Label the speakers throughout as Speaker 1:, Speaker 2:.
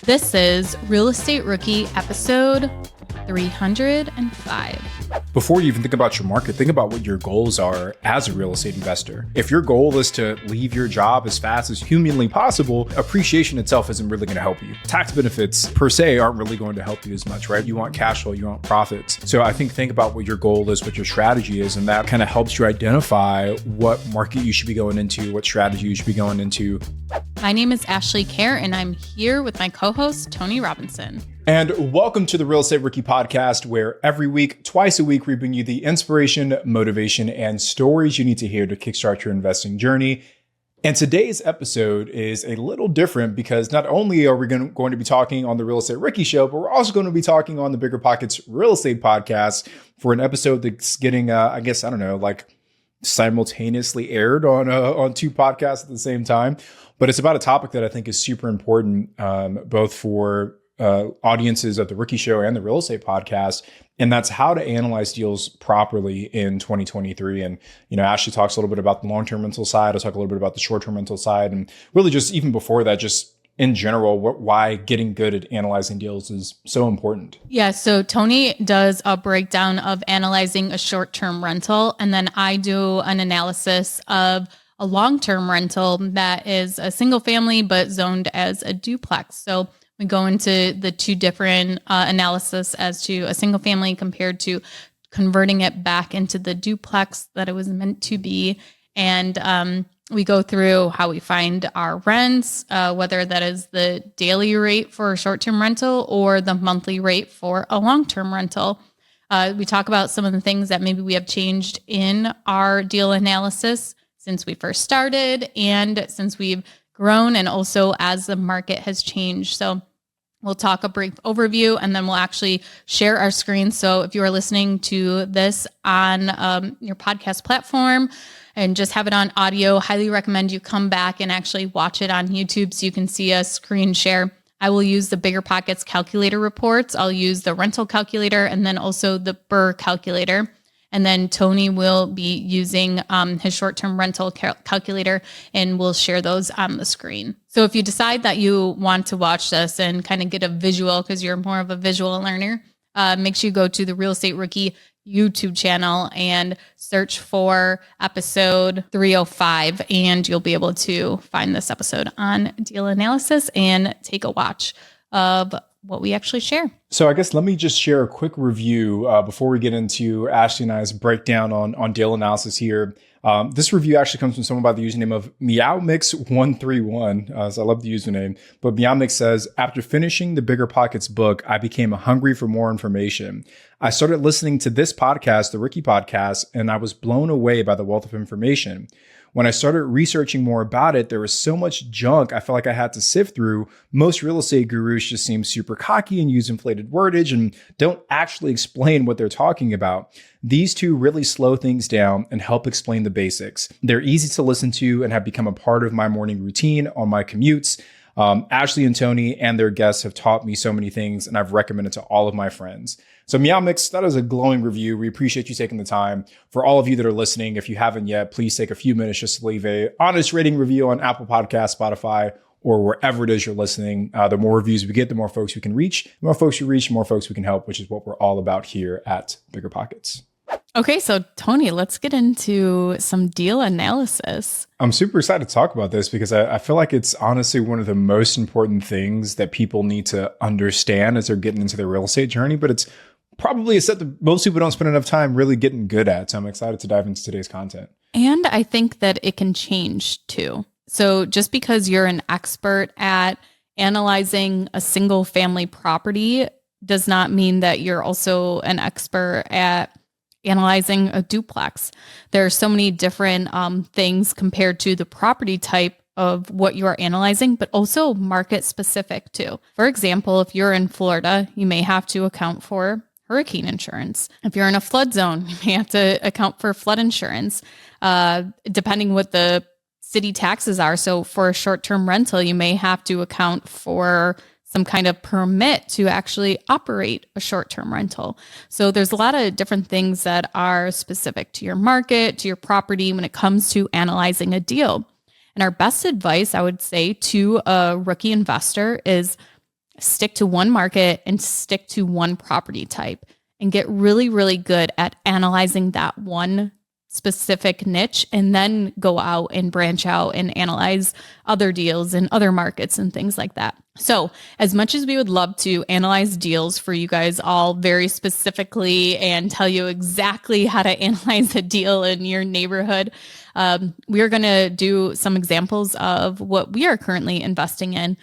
Speaker 1: This is Real Estate Rookie episode 305.
Speaker 2: Before you even think about your market, think about what your goals are as a real estate investor. If your goal is to leave your job as fast as humanly possible, appreciation itself isn't really going to help you. Tax benefits per se aren't really going to help you as much, right? You want cash flow, you want profits. So I think about what your goal is, what your strategy is, and that kind of helps you identify what market you should be going into, what strategy you should be going into.
Speaker 1: My name is Ashley Kerr, and I'm here with my co-host, Tony Robinson.
Speaker 2: And welcome to the Real Estate Rookie Podcast, where every week, twice a week, we bring you the inspiration, motivation, and stories you need to hear to kickstart your investing journey. And today's episode is a little different because not only are we going to be talking on the Real Estate Rookie Show, but we're also going to be talking on the BRRRR Real Estate Podcast for an episode that's getting, simultaneously aired on two podcasts at the same time. But it's about a topic that I think is super important, both for audiences of the Rookie Show and the Real Estate Podcast, and that's how to analyze deals properly in 2023. And, Ashley talks a little bit about the long-term rental side. I'll talk a little bit about the short-term rental side. And really just even before that, just in general, why getting good at analyzing deals is so important.
Speaker 1: Yeah, so Tony does a breakdown of analyzing a short-term rental, and then I do an analysis of a long-term rental that is a single family but zoned as a duplex. So we go into the two different analysis as to a single family compared to converting it back into the duplex that it was meant to be. And we go through how we find our rents, whether that is the daily rate for a short-term rental or the monthly rate for a long-term rental. We talk about some of the things that maybe we have changed in our deal analysis since we first started and since we've grown, and also as the market has changed. So we'll talk a brief overview, and then we'll actually share our screen. So if you are listening to this on your podcast platform and just have it on audio, highly recommend you come back and actually watch it on YouTube so you can see a screen share. I will use the BRRRR calculator reports. I'll use the rental calculator and then also the BRRRR calculator. And then Tony will be using his short-term rental calculator, and we'll share those on the screen. So if you decide that you want to watch this and kind of get a visual, because you're more of a visual learner, make sure you go to the Real Estate Rookie YouTube channel and search for episode 305, and you'll be able to find this episode on deal analysis and take a watch of what we actually share.
Speaker 2: So I guess let me just share a quick review before we get into Ashley and I's breakdown on deal analysis here. This review actually comes from someone by the username of MeowMix131. So I love the username. But MeowMix says, after finishing the BRRRR book, I became hungry for more information. I started listening to this podcast, the Rookie Podcast, and I was blown away by the wealth of information. When I started researching more about it, there was so much junk I felt like I had to sift through. Most real estate gurus just seem super cocky and use inflated wordage and don't actually explain what they're talking about. These two really slow things down and help explain the basics. They're easy to listen to and have become a part of my morning routine on my commutes. Ashley and Tony and their guests have taught me so many things, and I've recommended to all of my friends. So MeowMix, that is a glowing review. We appreciate you taking the time. For all of you that are listening, if you haven't yet, please take a few minutes just to leave a honest rating review on Apple Podcasts, Spotify, or wherever it is you're listening. The more reviews we get, the more folks we can reach. The more folks you reach, the more folks we can help, which is what we're all about here at BRRRR.
Speaker 1: Okay, so Tony, let's get into some deal analysis.
Speaker 2: I'm super excited to talk about this because I feel like it's honestly one of the most important things that people need to understand as they're getting into their real estate journey, but it's probably a set that most people don't spend enough time really getting good at. So I'm excited to dive into today's content.
Speaker 1: And I think that it can change too. So just because you're an expert at analyzing a single family property does not mean that you're also an expert at analyzing a duplex. There are so many different things compared to the property type of what you are analyzing, but also market specific too. For example, if you're in Florida, you may have to account for hurricane insurance. If you're in a flood zone, you may have to account for flood insurance, depending what the city taxes are. So for a short-term rental, you may have to account for some kind of permit to actually operate a short-term rental. So there's a lot of different things that are specific to your market, to your property when it comes to analyzing a deal. And our best advice, I would say, to a rookie investor is stick to one market and stick to one property type and get really, really good at analyzing that one specific niche, and then go out and branch out and analyze other deals in other markets and things like that. So as much as we would love to analyze deals for you guys all very specifically and tell you exactly how to analyze a deal in your neighborhood, we are going to do some examples of what we are currently investing in.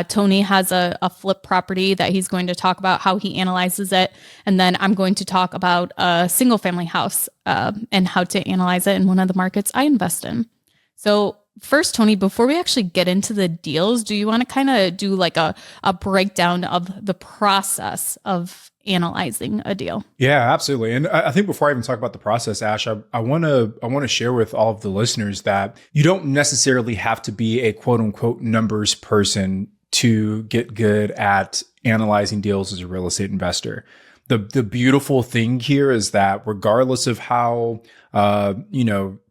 Speaker 1: Tony has a flip property that he's going to talk about how he analyzes it. And then I'm going to talk about a single family house and how to analyze it in one of the markets I invest in. So first, Tony, before we actually get into the deals, do you want to kind of do like a breakdown of the process of analyzing a deal?
Speaker 2: Yeah, absolutely. And I think before I even talk about the process, Ash, I want to share with all of the listeners that you don't necessarily have to be a quote unquote numbers person to get good at analyzing deals as a real estate investor. The beautiful thing here is that regardless of how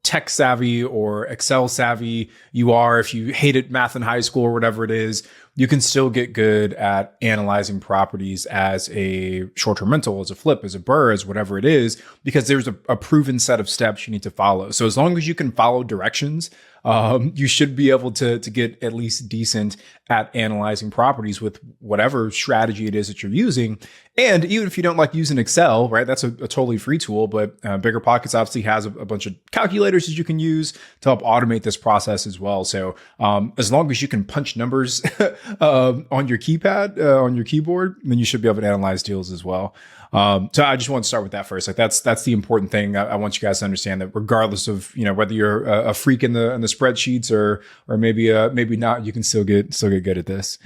Speaker 2: tech savvy or Excel savvy you are, if you hated math in high school or whatever it is, you can still get good at analyzing properties as a short-term rental, as a flip, as a BRRRR, as whatever it is, because there's a proven set of steps you need to follow. So as long as you can follow directions, you should be able to get at least decent at analyzing properties with whatever strategy it is that you're using. And even if you don't like using Excel, right, that's a totally free tool, but BRRRR obviously has a bunch of calculators that you can use to help automate this process as well. So as long as you can punch numbers on your keypad, on your keyboard, then you should be able to analyze deals as well. So I just want to start with that first. Like that's the important thing. I want you guys to understand that regardless of whether you're a freak in the spreadsheets or maybe not, you can still get good at this.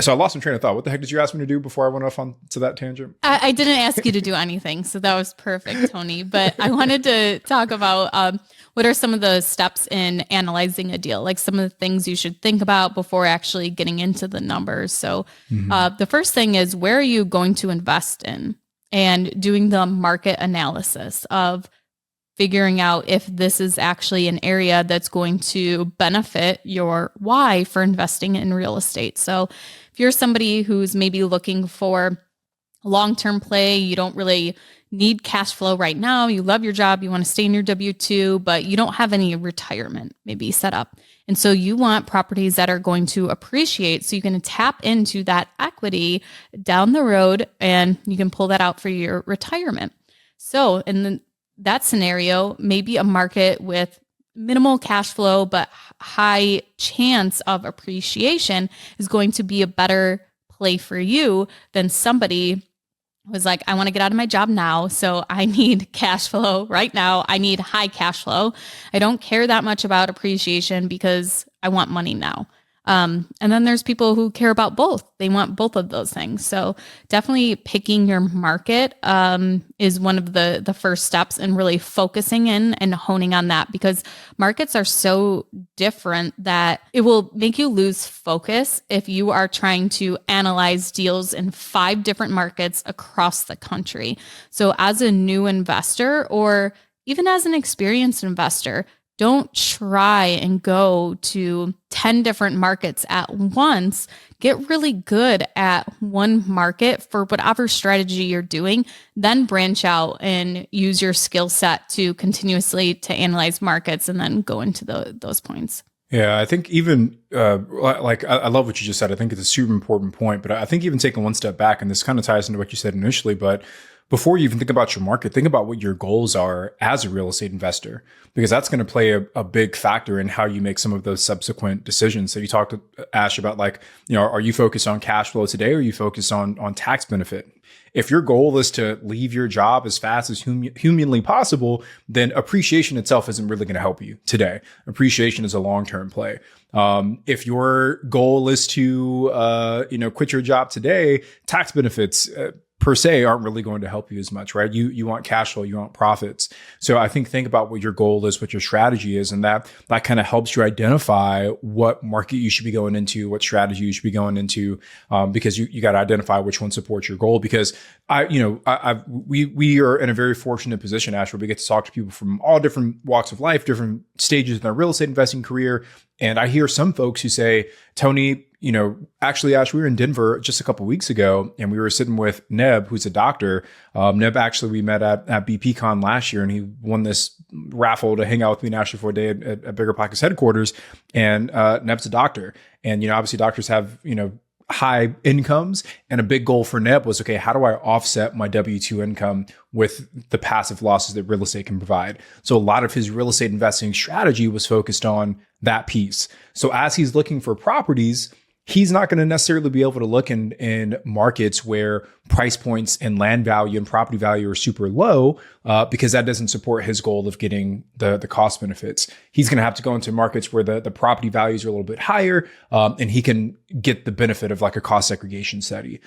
Speaker 2: So I lost my train of thought. What the heck did you ask me to do before I went off on to that tangent?
Speaker 1: I didn't ask you to do anything, so that was perfect, Tony. But I wanted to talk about what are some of the steps in analyzing a deal, like some of the things you should think about before actually getting into the numbers. So the first thing is, where are you going to invest in, and doing the market analysis of figuring out if this is actually an area that's going to benefit your why for investing in real estate. So if you're somebody who's maybe looking for long-term play, you don't really need cash flow right now, you love your job, you want to stay in your W-2, but you don't have any retirement maybe set up. And so you want properties that are going to appreciate, so you can tap into that equity down the road and you can pull that out for your retirement. So in that scenario, maybe a market with minimal cash flow but high chance of appreciation is going to be a better play for you than somebody was like, I want to get out of my job now, so I need cash flow right now. I need high cash flow. I don't care that much about appreciation because I want money now. And then there's people who care about both. They want both of those things. So definitely picking your market is one of the first steps, and really focusing in and honing on that, because markets are so different that it will make you lose focus if you are trying to analyze deals in 5 different markets across the country. So as a new investor, or even as an experienced investor, don't try and go to 10 different markets at once. Get really good at one market for whatever strategy you're doing, then branch out and use your skill set to continuously to analyze markets, and then go into those points.
Speaker 2: Yeah, I think even I love what you just said. I think it's a super important point, but I think even taking one step back, and this kind of ties into what you said initially, but before you even think about your market, think about what your goals are as a real estate investor, because that's going to play a big factor in how you make some of those subsequent decisions. So you talked to Ash about are you focused on cash flow today, or are you focused on tax benefit? If your goal is to leave your job as fast as humanly possible, then appreciation itself isn't really going to help you today. Appreciation is a long-term play. If your goal is to, quit your job today, tax benefits, per se aren't really going to help you as much, right? You want cash flow, you want profits. So I think about what your goal is, what your strategy is, and that kind of helps you identify what market you should be going into, what strategy you should be going into, because you got to identify which one supports your goal. Because we are in a very fortunate position, Ash, where we get to talk to people from all different walks of life, different stages in their real estate investing career. And I hear some folks who say, Tony, actually, Ash, we were in Denver just a couple weeks ago, and we were sitting with Neb, who's a doctor. Neb, actually, we met at BPCon last year, and he won this raffle to hang out with me nationally for a day at Bigger Pockets headquarters. And Neb's a doctor. And, obviously doctors have, high incomes, and a big goal for Neb was, okay, how do I offset my W-2 income with the passive losses that real estate can provide? So a lot of his real estate investing strategy was focused on that piece. So as he's looking for properties, he's not going to necessarily be able to look in markets where price points and land value and property value are super low because that doesn't support his goal of getting the cost benefits. He's going to have to go into markets where the property values are a little bit higher and he can get the benefit of like a cost segregation study.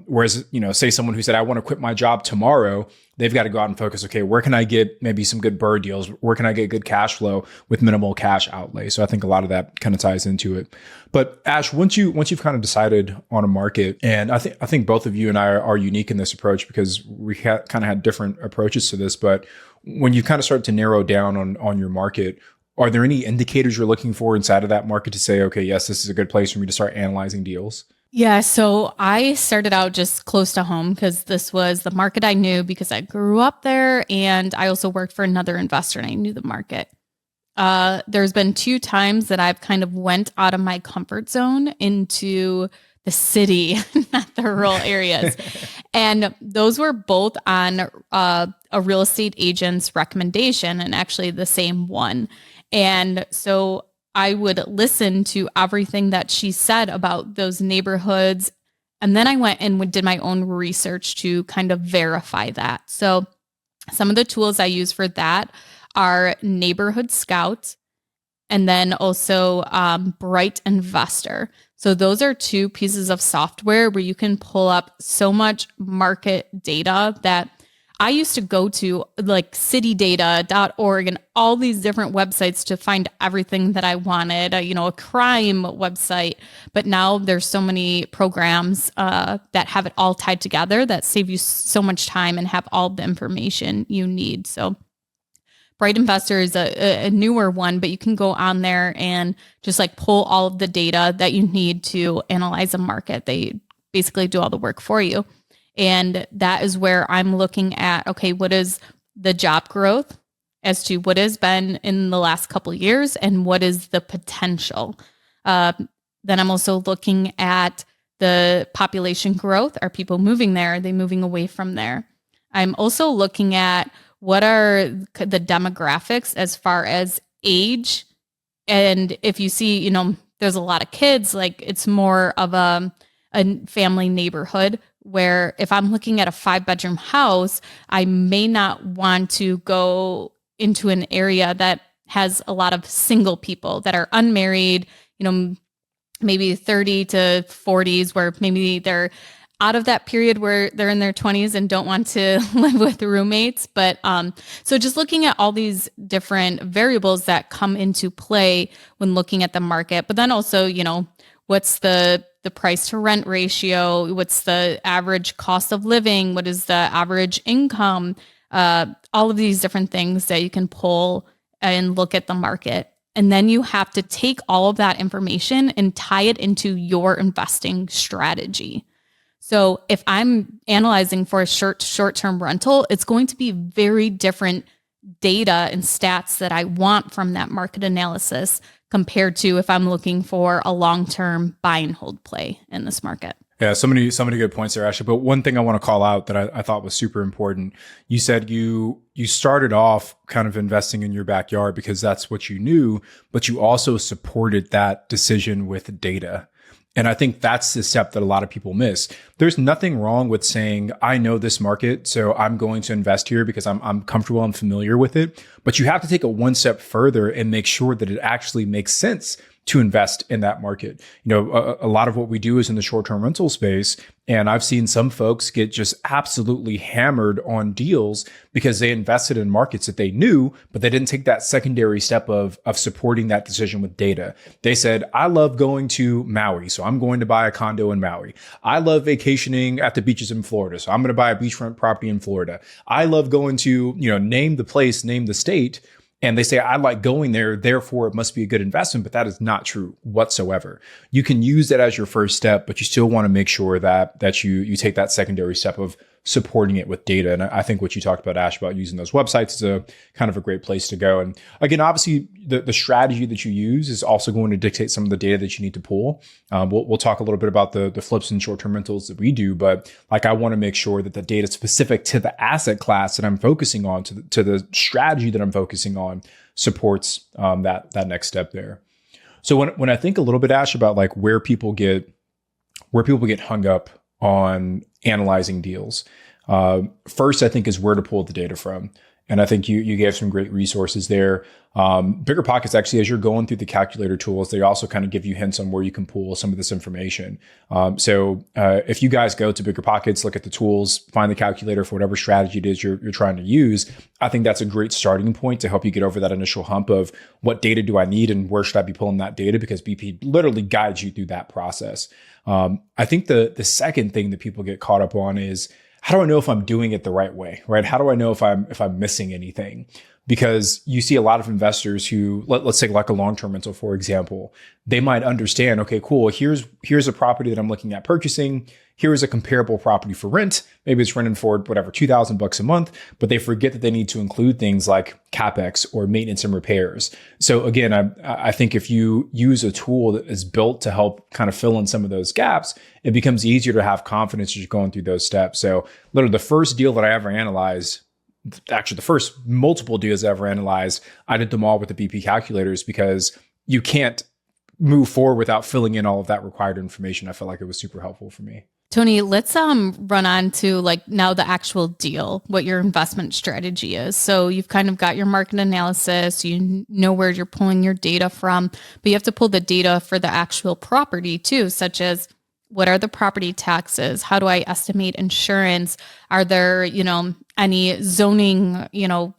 Speaker 2: Whereas, say someone who said, I want to quit my job tomorrow, they've got to go out and focus, okay, where can I get maybe some good BRRRR deals? Where can I get good cash flow with minimal cash outlay? So I think a lot of that kind of ties into it. But Ash, once you've kind of decided on a market, and I think both of you and I are unique in this approach because we kind of had different approaches to this, but when you kind of start to narrow down on your market, are there any indicators you're looking for inside of that market to say, okay, yes, this is a good place for me to start analyzing deals?
Speaker 1: Yeah, so I started out just close to home because this was the market I knew because I grew up there, and I also worked for another investor and I knew the market. There's been 2 times that I've kind of went out of my comfort zone into the city, not the rural areas. And those were both on a real estate agent's recommendation, and actually the same one. And so I would listen to everything that she said about those neighborhoods. And then I went and did my own research to kind of verify that. So some of the tools I use for that are Neighborhood Scout and then also Bright Investor. So those are 2 pieces of software where you can pull up so much market data that I used to go to like citydata.org and all these different websites to find everything that I wanted, a crime website. But now there's so many programs that have it all tied together that save you so much time and have all the information you need. So Bright Investor is a newer one, but you can go on there and just like pull all of the data that you need to analyze a market. They basically do all the work for you. And that is where I'm looking at, okay, what is the job growth as to what has been in the last couple of years and what is the potential? Then I'm also looking at the population growth. Are people moving there? Are they moving away from there? I'm also looking at what are the demographics as far as age. And if you see, there's a lot of kids, like it's more of a family neighborhood, where if I'm looking at a 5-bedroom house, I may not want to go into an area that has a lot of single people that are unmarried, maybe 30 to 40s, where maybe they're out of that period where they're in their 20s and don't want to live with roommates. But so just looking at all these different variables that come into play when looking at the market, but then also, what's the price to rent ratio? What's the average cost of living? What is the average income? All of these different things that you can pull and look at the market. And then you have to take all of that information and tie it into your investing strategy. So if I'm analyzing for a short-term rental, it's going to be very different data and stats that I want from that market analysis compared to if I'm looking for a long-term buy and hold play in this market.
Speaker 2: Yeah, so many good points there, Ashley. But one thing I want to call out that I thought was super important, you said you started off kind of investing in your backyard because that's what you knew, but you also supported that decision with data. And I think that's the step that a lot of people miss. There's nothing wrong with saying, I know this market, so I'm going to invest here because I'm comfortable and familiar with it. But you have to take it one step further and make sure that it actually makes sense to invest in that market. A lot of what we do is in the short-term rental space. And I've seen some folks get just absolutely hammered on deals because they invested in markets that they knew, but they didn't take that secondary step of supporting that decision with data. They said, I love going to Maui, so I'm going to buy a condo in Maui. I love vacationing at the beaches in Florida, so I'm going to buy a beachfront property in Florida. I love going to, name the place, name the state. And they say, I like going there, therefore it must be a good investment, but that is not true whatsoever. You can use that as your first step, but you still want to make sure that you take that secondary step of supporting it with data. And I think what you talked about, Ash, about using those websites is a kind of a great place to go. And again, obviously the strategy that you use is also going to dictate some of the data that you need to pull. We'll talk a little bit about the flips and short-term rentals that we do, but like I want to make sure that the data specific to the asset class that I'm focusing on, to the strategy that I'm focusing on, supports that next step there. So when I think a little bit, Ash, about like where people get hung up on analyzing deals, first I think is where to pull the data from. And I think you gave some great resources there. BRRRR actually, as you're going through the calculator tools, they also kind of give you hints on where you can pull some of this information. So if you guys go to BRRRR, look at the tools, find the calculator for whatever strategy it is you're trying to use, I think that's a great starting point to help you get over that initial hump of what data do I need and where should I be pulling that data, because BP literally guides you through that process. I think the second thing that people get caught up on is, how do I know if I'm doing it the right way, right? How do I know if I'm missing anything? Because you see a lot of investors who, let's say like a long-term rental, for example, they might understand, okay, cool, here's a property that I'm looking at purchasing. Here's a comparable property for rent. Maybe it's renting for whatever, $2,000 a month, but they forget that they need to include things like CapEx or maintenance and repairs. So again, I think if you use a tool that is built to help kind of fill in some of those gaps, it becomes easier to have confidence as you're going through those steps. So literally the first deal that I ever analyzed, actually the first multiple deals I ever analyzed, I did them all with the BP calculators, because you can't move forward without filling in all of that required information. I felt like it was super helpful for me.
Speaker 1: Tony, let's run on to like now the actual deal, what your investment strategy is. So you've kind of got your market analysis, you know where you're pulling your data from, but you have to pull the data for the actual property too, such as what are the property taxes? How do I estimate insurance? Are there, any zoning,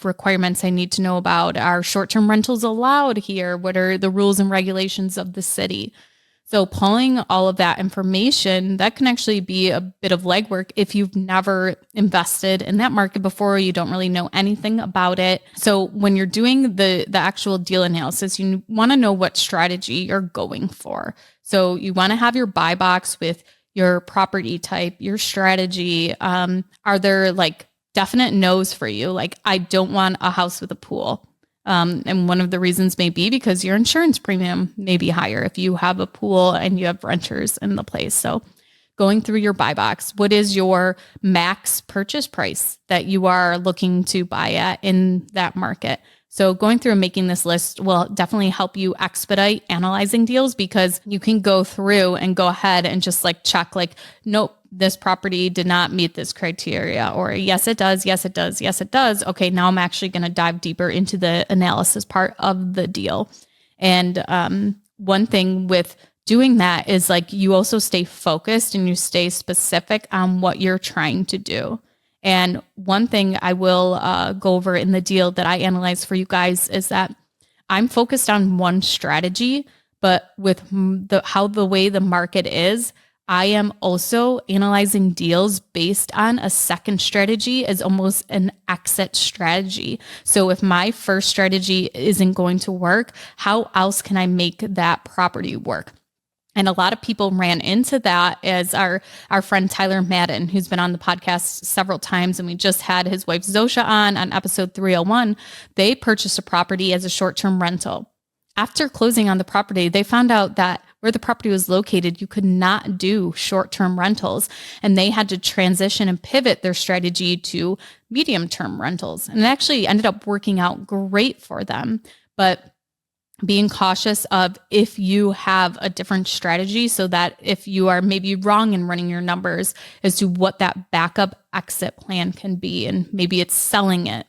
Speaker 1: requirements I need to know about? Are short-term rentals allowed here? What are the rules and regulations of the city? So pulling all of that information, that can actually be a bit of legwork if you've never invested in that market before, you don't really know anything about it. So when you're doing the actual deal analysis, you want to know what strategy you're going for. So you want to have your buy box with your property type, your strategy. Are there like definite no's for you? Like, I don't want a house with a pool. And one of the reasons may be because your insurance premium may be higher if you have a pool and you have renters in the place. So going through your buy box, what is your max purchase price that you are looking to buy at in that market? So going through and making this list will definitely help you expedite analyzing deals, because you can go through and go ahead and just like check like, nope, this property did not meet this criteria, or yes, it does. Yes, it does. Yes, it does. Okay. Now I'm actually going to dive deeper into the analysis part of the deal. And one thing with doing that is like, you also stay focused and you stay specific on what you're trying to do. And one thing I will go over in the deal that I analyze for you guys is that I'm focused on one strategy, but with the way the market is, I am also analyzing deals based on a second strategy as almost an exit strategy. So if my first strategy isn't going to work, how else can I make that property work? And a lot of people ran into that, as our friend Tyler Madden, who's been on the podcast several times, and we just had his wife Zosha on episode 301. They purchased a property as a short-term rental. After closing on the property, they found out that where the property was located, you could not do short-term rentals, and they had to transition and pivot their strategy to medium-term rentals. And it actually ended up working out great for them. But being cautious of if you have a different strategy, so that if you are maybe wrong in running your numbers as to what that backup exit plan can be, and maybe it's selling it,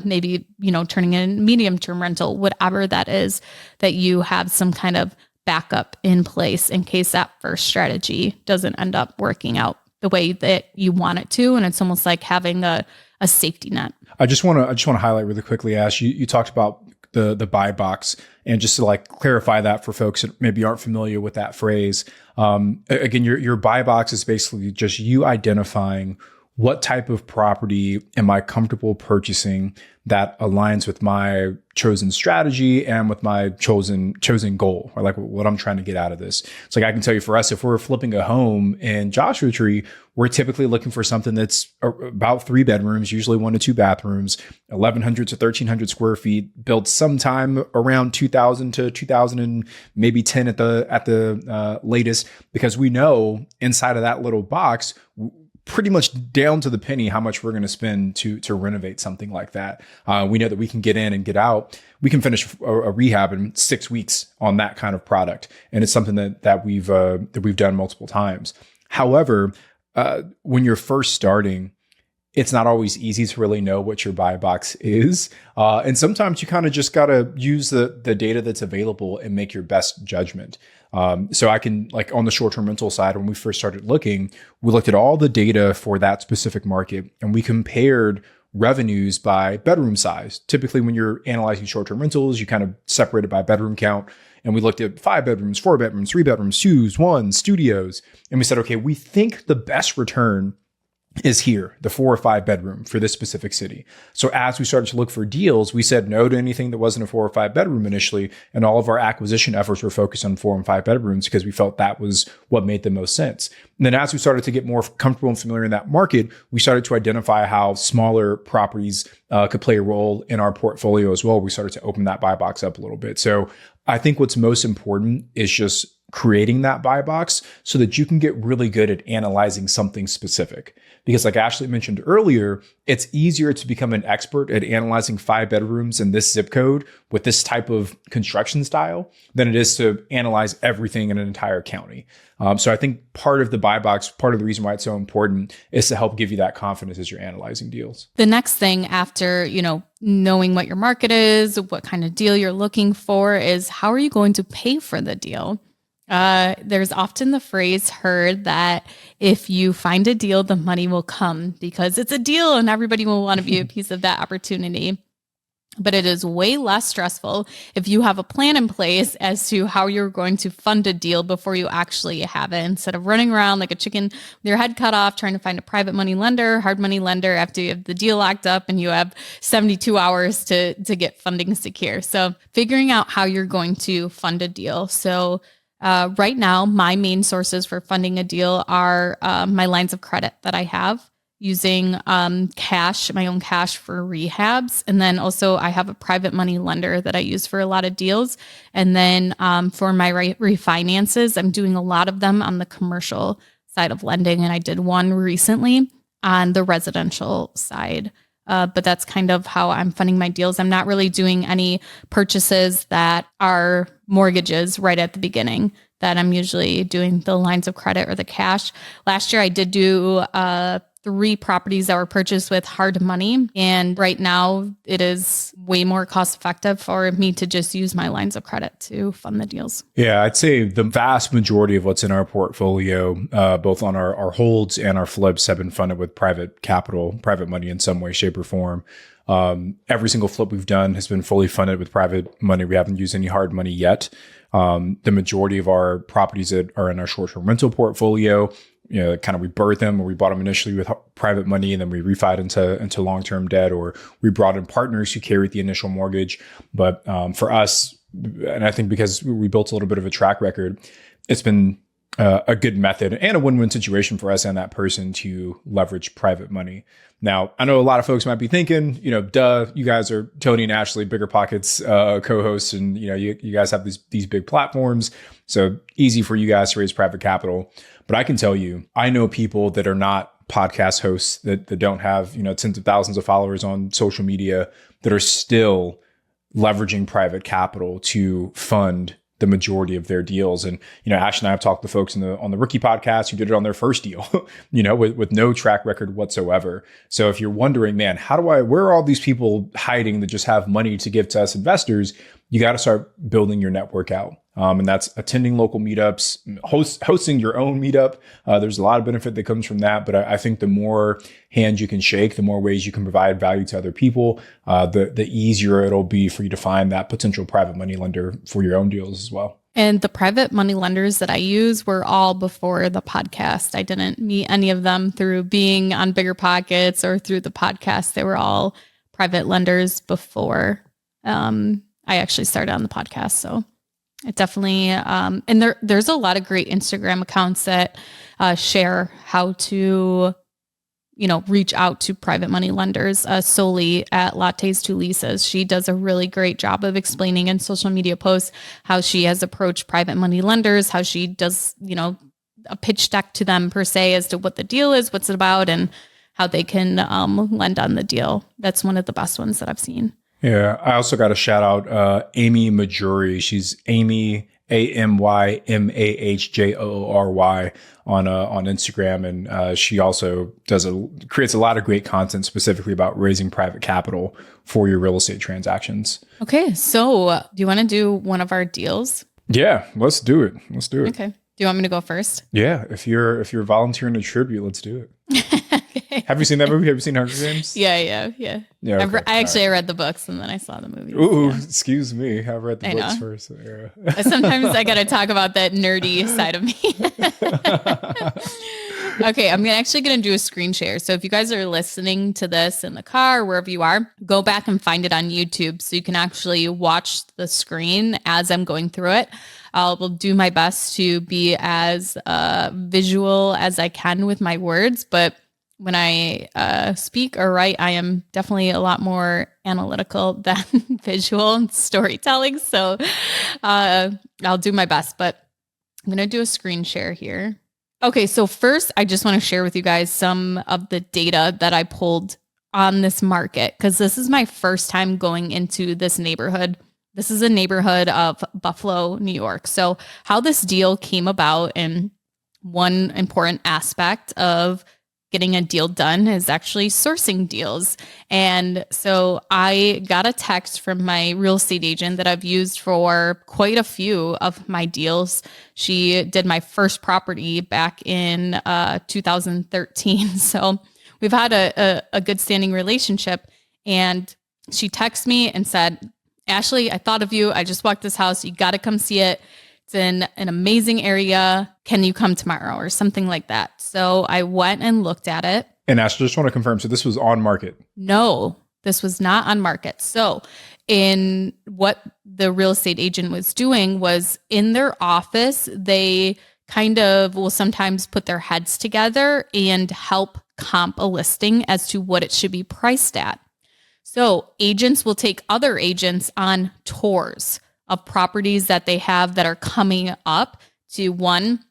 Speaker 1: maybe, turning in medium-term rental, whatever that is, that you have some kind of backup in place in case that first strategy doesn't end up working out the way that you want it to. And it's almost like having a safety net. I just want
Speaker 2: to highlight really quickly, Ash, you talked about the buy box, and just to like clarify that for folks that maybe aren't familiar with that phrase. Again, your buy box is basically just you identifying what type of property am I comfortable purchasing that aligns with my chosen strategy and with my chosen goal, or like what I'm trying to get out of this. It's like, I can tell you for us, if we're flipping a home in Joshua Tree, we're typically looking for something that's about 3 bedrooms, usually 1 to 2 bathrooms, 1,100 to 1,300 square feet, built sometime around 2000 to 2000 and maybe 10 at the latest, because we know inside of that little box, pretty much down to the penny, how much we're going to spend to renovate something like that. We know that we can get in and get out. We can finish a rehab in 6 weeks on that kind of product, and it's something that we've done multiple times. However, when you're first starting, it's not always easy to really know what your buy box is. And sometimes you kind of just got to use the data that's available and make your best judgment. So I can, like on the short-term rental side, when we first started looking, we looked at all the data for that specific market and we compared revenues by bedroom size. Typically, when you're analyzing short-term rentals, you kind of separate it by bedroom count. And we looked at 5 bedrooms, 4 bedrooms, 3 bedrooms, 2s, 1s, studios. And we said, okay, we think the best return is here, the 4 or 5 bedroom for this specific city. So as we started to look for deals, we said no to anything that wasn't a 4 or 5 bedroom initially. And all of our acquisition efforts were focused on 4 and 5 bedrooms because we felt that was what made the most sense. And then as we started to get more comfortable and familiar in that market, we started to identify how smaller properties could play a role in our portfolio as well. We started to open that buy box up a little bit. So I think what's most important is just creating that buy box so that you can get really good at analyzing something specific. Because like Ashley mentioned earlier, it's easier to become an expert at analyzing 5 bedrooms in this zip code with this type of construction style than it is to analyze everything in an entire county. So I think part of the buy box, part of the reason why it's so important is to help give you that confidence as you're analyzing deals.
Speaker 1: The next thing after, knowing what your market is, what kind of deal you're looking for, is how are you going to pay for the deal? There's often the phrase heard that if you find a deal, the money will come because it's a deal and everybody will want to be a piece of that opportunity. But it is way less stressful if you have a plan in place as to how you're going to fund a deal before you actually have it, instead of running around like a chicken with your head cut off, trying to find a private money lender, hard money lender after you have the deal locked up and you have 72 hours to get funding secure. So figuring out how you're going to fund a deal. So right now, my main sources for funding a deal are my lines of credit that I have, using cash, my own cash for rehabs. And then also I have a private money lender that I use for a lot of deals. And then for my refinances, I'm doing a lot of them on the commercial side of lending. And I did one recently on the residential side. But that's kind of how I'm funding my deals. I'm not really doing any purchases that are mortgages right at the beginning, that I'm usually doing the lines of credit or the cash. Last year, I did do 3 properties that were purchased with hard money. And right now it is way more cost effective for me to just use my lines of credit to fund the deals.
Speaker 2: Yeah, I'd say the vast majority of what's in our portfolio, both on our holds and our flips, have been funded with private capital, private money in some way, shape, or form. Every single flip we've done has been fully funded with private money. We haven't used any hard money yet. The majority of our properties that are in our short-term rental portfolio, kind of we birthed them, or we bought them initially with private money and then we refied into long-term debt, or we brought in partners who carried the initial mortgage. But for us, and I think because we built a little bit of a track record, it's been a good method and a win-win situation for us and that person to leverage private money. Now, I know a lot of folks might be thinking, duh, you guys are Tony and Ashley, Bigger Pockets co-hosts, and you guys have these big platforms, so easy for you guys to raise private capital. But I can tell you, I know people that are not podcast hosts that don't have tens of thousands of followers on social media that are still leveraging private capital to fund the majority of their deals. And, Ash and I have talked to folks on the Rookie podcast who did it on their first deal, with no track record whatsoever. So if you're wondering, man, where are all these people hiding that just have money to give to us investors? You got to start building your network out. And that's attending local meetups, hosting your own meetup. There's a lot of benefit that comes from that. But I think the more hands you can shake, the more ways you can provide value to other people, the easier it'll be for you to find that potential private money lender for your own deals as well.
Speaker 1: And the private money lenders that I use were all before the podcast. I didn't meet any of them through being on Bigger Pockets or through the podcast. They were all private lenders before I actually started on the podcast. So it definitely, and there's a lot of great Instagram accounts that share how to, reach out to private money lenders. Solely at Lattes to Lisa's, she does a really great job of explaining in social media posts how she has approached private money lenders, how she does, a pitch deck to them per se as to what the deal is, what's it about, and how they can lend on the deal. That's one of the best ones that I've seen.
Speaker 2: Yeah, I also got to shout out Amy Majori. She's Amy AMYMAHJOORY on Instagram, and she also creates a lot of great content specifically about raising private capital for your real estate transactions.
Speaker 1: Okay, so do you want to do one of our deals?
Speaker 2: Yeah, let's do it.
Speaker 1: Okay. Do you want me to go first?
Speaker 2: Yeah, if you're volunteering a tribute, let's do it. Okay. Have you seen that movie? Have you seen Hunger Games?
Speaker 1: Yeah.
Speaker 2: Okay.
Speaker 1: I read the books and then I saw the movie.
Speaker 2: Ooh, excuse me. I read the books first. Yeah.
Speaker 1: Sometimes I got to talk about that nerdy side of me. Okay, I'm actually going to do a screen share. So if you guys are listening to this in the car, wherever you are, go back and find it on YouTube so you can actually watch the screen as I'm going through it. I will do my best to be as visual as I can with my words, but when I speak or write, I am definitely a lot more analytical than visual and storytelling. So I'll do my best, but I'm going to do a screen share here. Okay, so first, I just want to share with you guys some of the data that I pulled on this market, because this is my first time going into this neighborhood. This is a neighborhood of Buffalo, New York. So how this deal came about, and one important aspect of getting a deal done is actually sourcing deals. And so I got a text from my real estate agent that I've used for quite a few of my deals. She did my first property back in 2013. So we've had a good standing relationship. And she texted me and said, Ashley, I thought of you. I just walked this house. You got to come see it. It's in an amazing area. Can you come tomorrow or something like that? So I went and looked at it.
Speaker 2: And Ash, just want to confirm, so this was on market?
Speaker 1: No, this was not on market. So in what the real estate agent was doing was in their office, they kind of will sometimes put their heads together and help comp a listing as to what it should be priced at. So agents will take other agents on tours of properties that they have that are coming up to, one,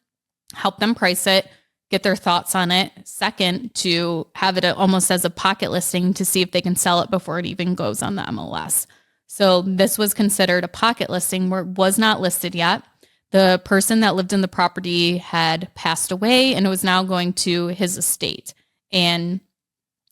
Speaker 1: help them price it, get their thoughts on it. Second, to have it almost as a pocket listing to see if they can sell it before it even goes on the MLS. So this was considered a pocket listing where it was not listed yet. The person that lived in the property had passed away and it was now going to his estate. And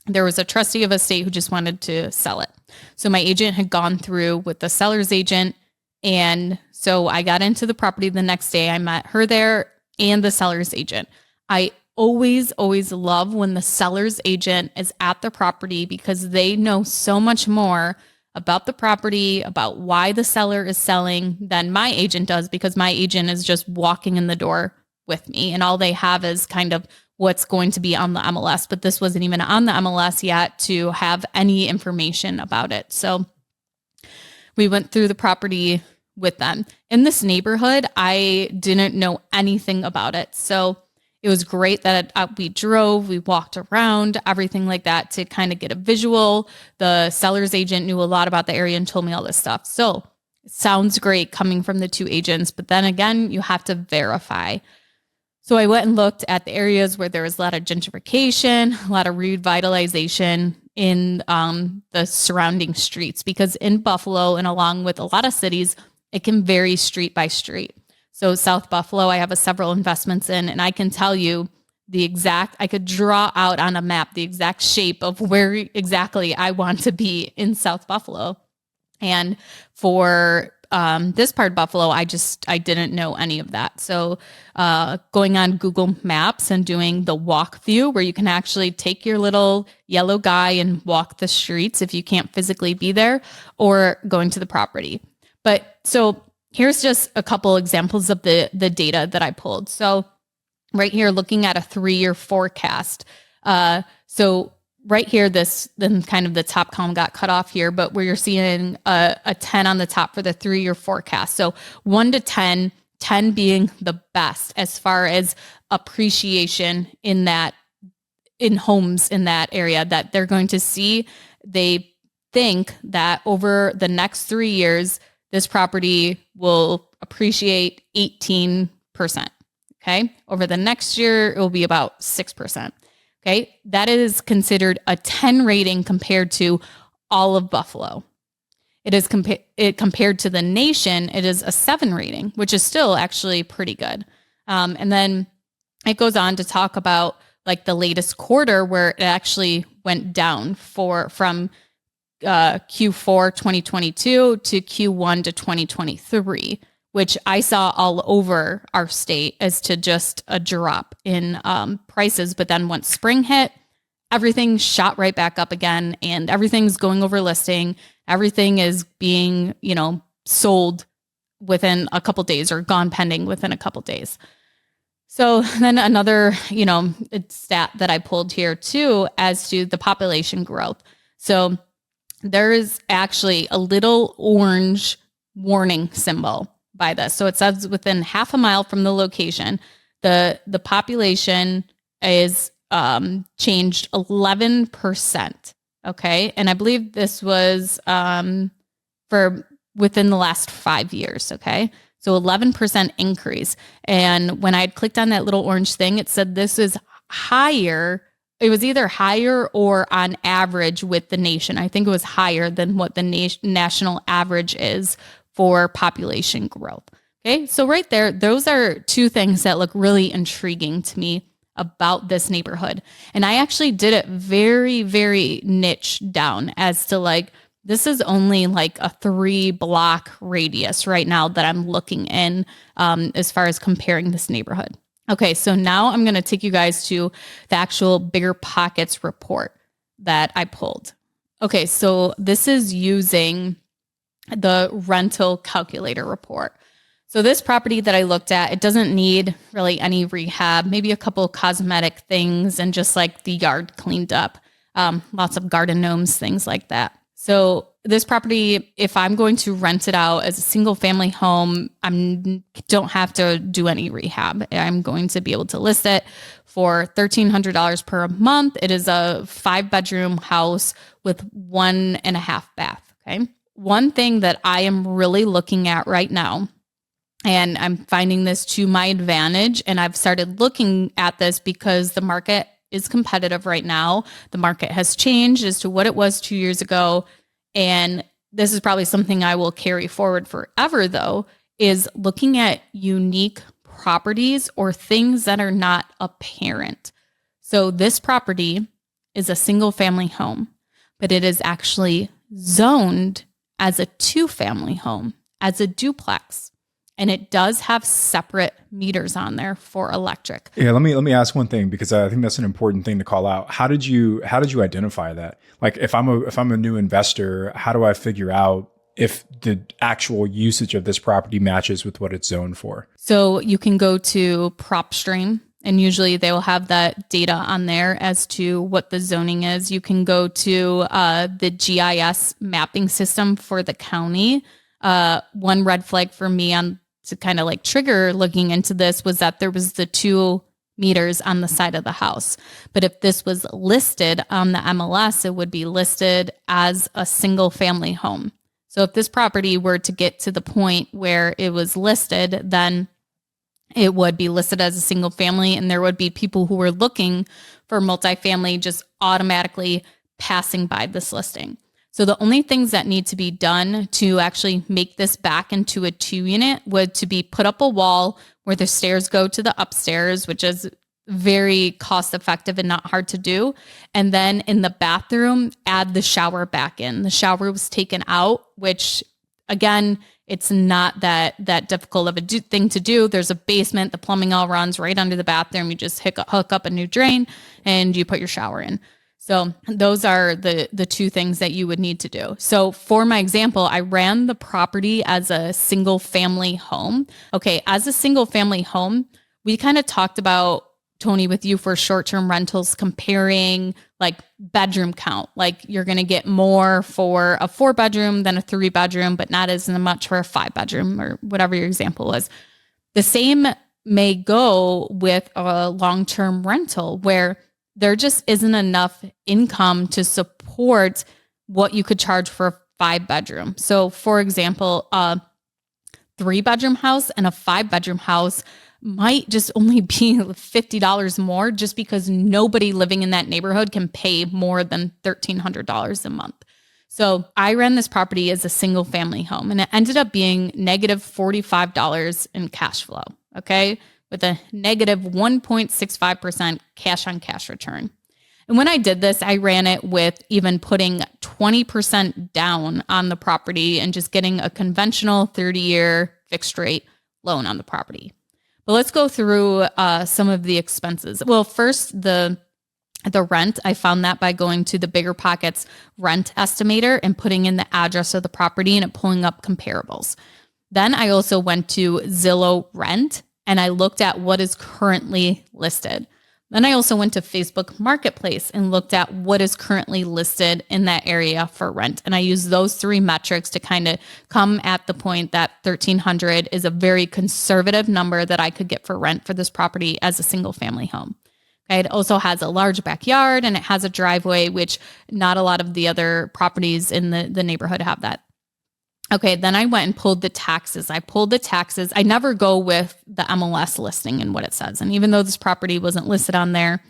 Speaker 1: there was a trustee of estate who just wanted to sell it. So my agent had gone through with the seller's agent. And so I got into the property the next day. I met her there and the seller's agent. I always love when the seller's agent is at the property because they know so much more about the property, about why the seller is selling than my agent does, because my agent is just walking in the door with me and all they have is kind of what's going to be on the MLS. But this wasn't even on the MLS yet to have any information about it. So we went through the property with them. In this neighborhood, I didn't know anything about it. So it was great that we drove, we walked around, everything like that to kind of get a visual. The seller's agent knew a lot about the area and told me all this stuff. So it sounds great coming from the two agents, but then again, you have to verify. So I went and looked at the areas where there was a lot of gentrification, a lot of revitalization in the surrounding streets, because in Buffalo and along with a lot of cities, it can vary street by street. So South Buffalo, I have several investments in, and I can tell you I could draw out on a map the exact shape of where exactly I want to be in South Buffalo. And for this part of Buffalo, I didn't know any of that. So going on Google Maps and doing the walk view where you can actually take your little yellow guy and walk the streets if you can't physically be there, or going to the property. But so here's just a couple examples of the data that I pulled. So right here, looking at a 3-year forecast. So right here, then kind of the top column got cut off here, but where you're seeing a 10 on the top for the 3-year forecast. So 1 to 10, 10 being the best as far as appreciation in homes in that area that they're going to see. They think that over the next 3 years, this property will appreciate 18%. Okay. Over the next year, it will be about 6%. Okay. That is considered a 10 rating compared to all of Buffalo. It is compared to the nation. It is a 7 rating, which is still actually pretty good. And then it goes on to talk about like the latest quarter where it actually went down from Q4 2022 to Q1 to 2023, which I saw all over our state as to just a drop in prices. But then once spring hit, everything shot right back up again, and everything's going over listing. Everything is being, sold within a couple days or gone pending within a couple days. So then another, stat that I pulled here too, as to the population growth. So there is actually a little orange warning symbol by this. So it says within half a mile from the location, the population is changed 11%. Okay. And I believe this was for within the last 5 years. Okay. So 11% increase. And when I had clicked on that little orange thing, it said this is higher. It was either higher or on average with the nation. I think it was higher than what the national average is for population growth. Okay. So right there, those are two things that look really intriguing to me about this neighborhood. And I actually did it very, very niche down as to like, this is only like a 3-block radius right now that I'm looking in as far as comparing this neighborhood. Okay, so now I'm going to take you guys to the actual BRRRR report that I pulled. Okay, so this is using the rental calculator report. So this property that I looked at, it doesn't need really any rehab, maybe a couple cosmetic things and just like the yard cleaned up, lots of garden gnomes, things like that. So this property, if I'm going to rent it out as a single family home, I don't have to do any rehab. I'm going to be able to list it for $1,300 per month. It is a 5-bedroom house with 1.5 bath. Okay. One thing that I am really looking at right now, and I'm finding this to my advantage, and I've started looking at this because the market is competitive right now. The market has changed as to what it was 2 years ago. And this is probably something I will carry forward forever, though, is looking at unique properties or things that are not apparent. So this property is a single family home, but it is actually zoned as a 2-family home, as a duplex. And it does have separate meters on there for electric.
Speaker 2: Yeah, let me ask one thing, because I think that's an important thing to call out. How did you identify that? Like if I'm a new investor, how do I figure out if the actual usage of this property matches with what it's zoned for?
Speaker 1: So you can go to PropStream, and usually they will have that data on there as to what the zoning is. You can go to the GIS mapping system for the county. One red flag for me to kind of like trigger looking into this was that there was the 2 meters on the side of the house. But if this was listed on the MLS, it would be listed as a single family home. So if this property were to get to the point where it was listed, then it would be listed as a single family, and there would be people who were looking for multifamily just automatically passing by this listing. So the only things that need to be done to actually make this back into a 2-unit would to be put up a wall where the stairs go to the upstairs, which is very cost effective and not hard to do. And then in the bathroom, add the shower back in. The shower was taken out, which again, It's not that difficult of a thing to do. There's a basement, the plumbing all runs right under the bathroom. You just hook up a new drain and you put your shower in. So those are the two things that you would need to do. So for my example, I ran the property as a single family home. Okay, as a single family home, we kind of talked about, Tony, with you for short-term rentals, comparing like bedroom count. Like you're going to get more for a 4-bedroom than a 3-bedroom, but not as much for a 5-bedroom or whatever your example was. The same may go with a long-term rental where there just isn't enough income to support what you could charge for a 5-bedroom. So for example, a 3-bedroom house and a 5-bedroom house might just only be $50 more just because nobody living in that neighborhood can pay more than $1,300 a month. So I ran this property as a single family home and it ended up being negative $45 in cash flow. Okay. With a negative 1.65% cash on cash return. And when I did this, I ran it with even putting 20% down on the property and just getting a conventional 30-year fixed rate loan on the property. But let's go through some of the expenses. Well, first, the rent, I found that by going to the BRRRR rent estimator and putting in the address of the property and it pulling up comparables. Then I also went to Zillow Rent and I looked at what is currently listed. Then I also went to Facebook Marketplace and looked at what is currently listed in that area for rent. And I used those 3 metrics to kind of come at the point that $1,300 is a very conservative number that I could get for rent for this property as a single family home. Okay, it also has a large backyard and it has a driveway, which not a lot of the other properties in the neighborhood have that. Okay, then I went and pulled the taxes. I never go with the MLS listing and what it says. And even though this property wasn't listed on there,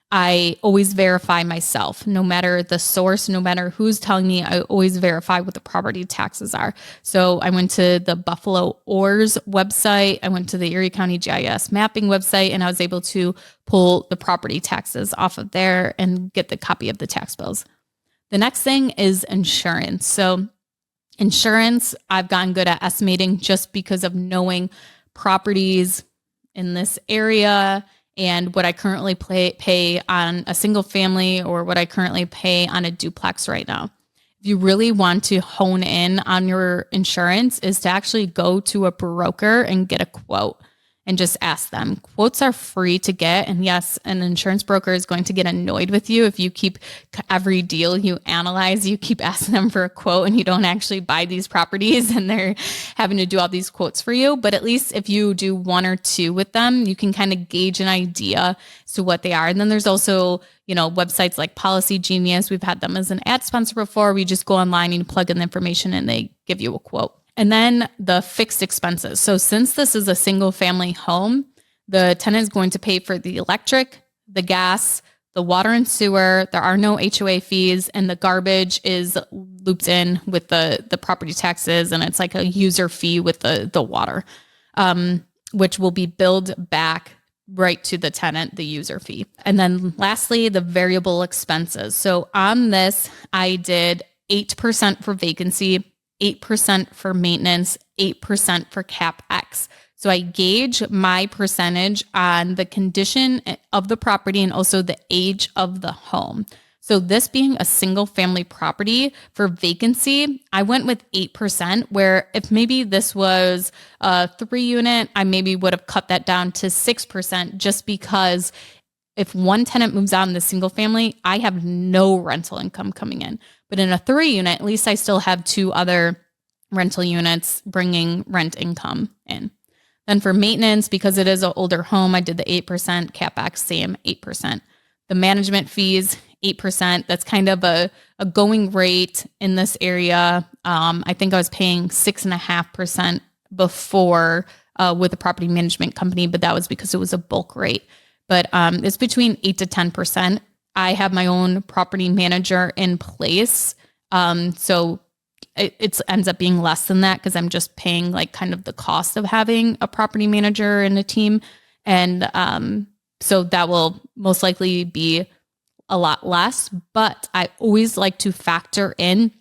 Speaker 1: I always verify myself, no matter the source, no matter who's telling me, I always verify what the property taxes are. So I went to the Buffalo ORS website. I went to the Erie County GIS mapping website, and I was able to pull the property taxes off of there and get the copy of the tax bills. The next thing is insurance. So insurance, I've gotten good at estimating just because of knowing properties in this area and what I currently pay on a single family or what I currently pay on a duplex right now. If you really want to hone in on your insurance, is to actually go to a broker and get a quote and just ask them. Quotes are free to get. And yes, an insurance broker is going to get annoyed with you if you keep every deal you analyze, you keep asking them for a quote and you don't actually buy these properties and they're having to do all these quotes for you. But at least if you do 1 or 2 with them, you can kind of gauge an idea as to what they are. And then there's also, websites like Policy Genius. We've had them as an ad sponsor before. We just go online and plug in the information and they give you a quote. And then the fixed expenses. So since this is a single family home, the tenant is going to pay for the electric, the gas, the water and sewer. There are no HOA fees, and the garbage is looped in with the property taxes, and it's like a user fee with the water, which will be billed back right to the tenant, the user fee. And then lastly, the variable expenses. So on this, I did 8% for vacancy, 8% for maintenance, 8% for CapEx. So I gauge my percentage on the condition of the property and also the age of the home. So this being a single family property, for vacancy, I went with 8%, where if maybe this was a 3-unit, I maybe would have cut that down to 6% just because if one tenant moves out in the single family, I have no rental income coming in. But in a 3-unit, at least I still have 2 other rental units bringing rent income in. Then for maintenance, because it is an older home, I did the 8%, CapEx, same 8%. The management fees, 8%. That's kind of a going rate in this area. I think I was paying 6.5% before with a property management company, but that was because it was a bulk rate. But it's between 8 to 10%. I have my own property manager in place. So it ends up being less than that because I'm just paying like kind of the cost of having a property manager and a team. And so that will most likely be a lot less, but I always like to factor in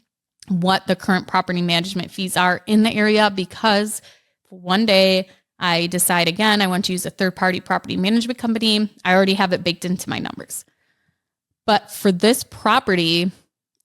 Speaker 1: what the current property management fees are in the area, because one day I decide again, I want to use a third-party property management company. I already have it baked into my numbers. But for this property,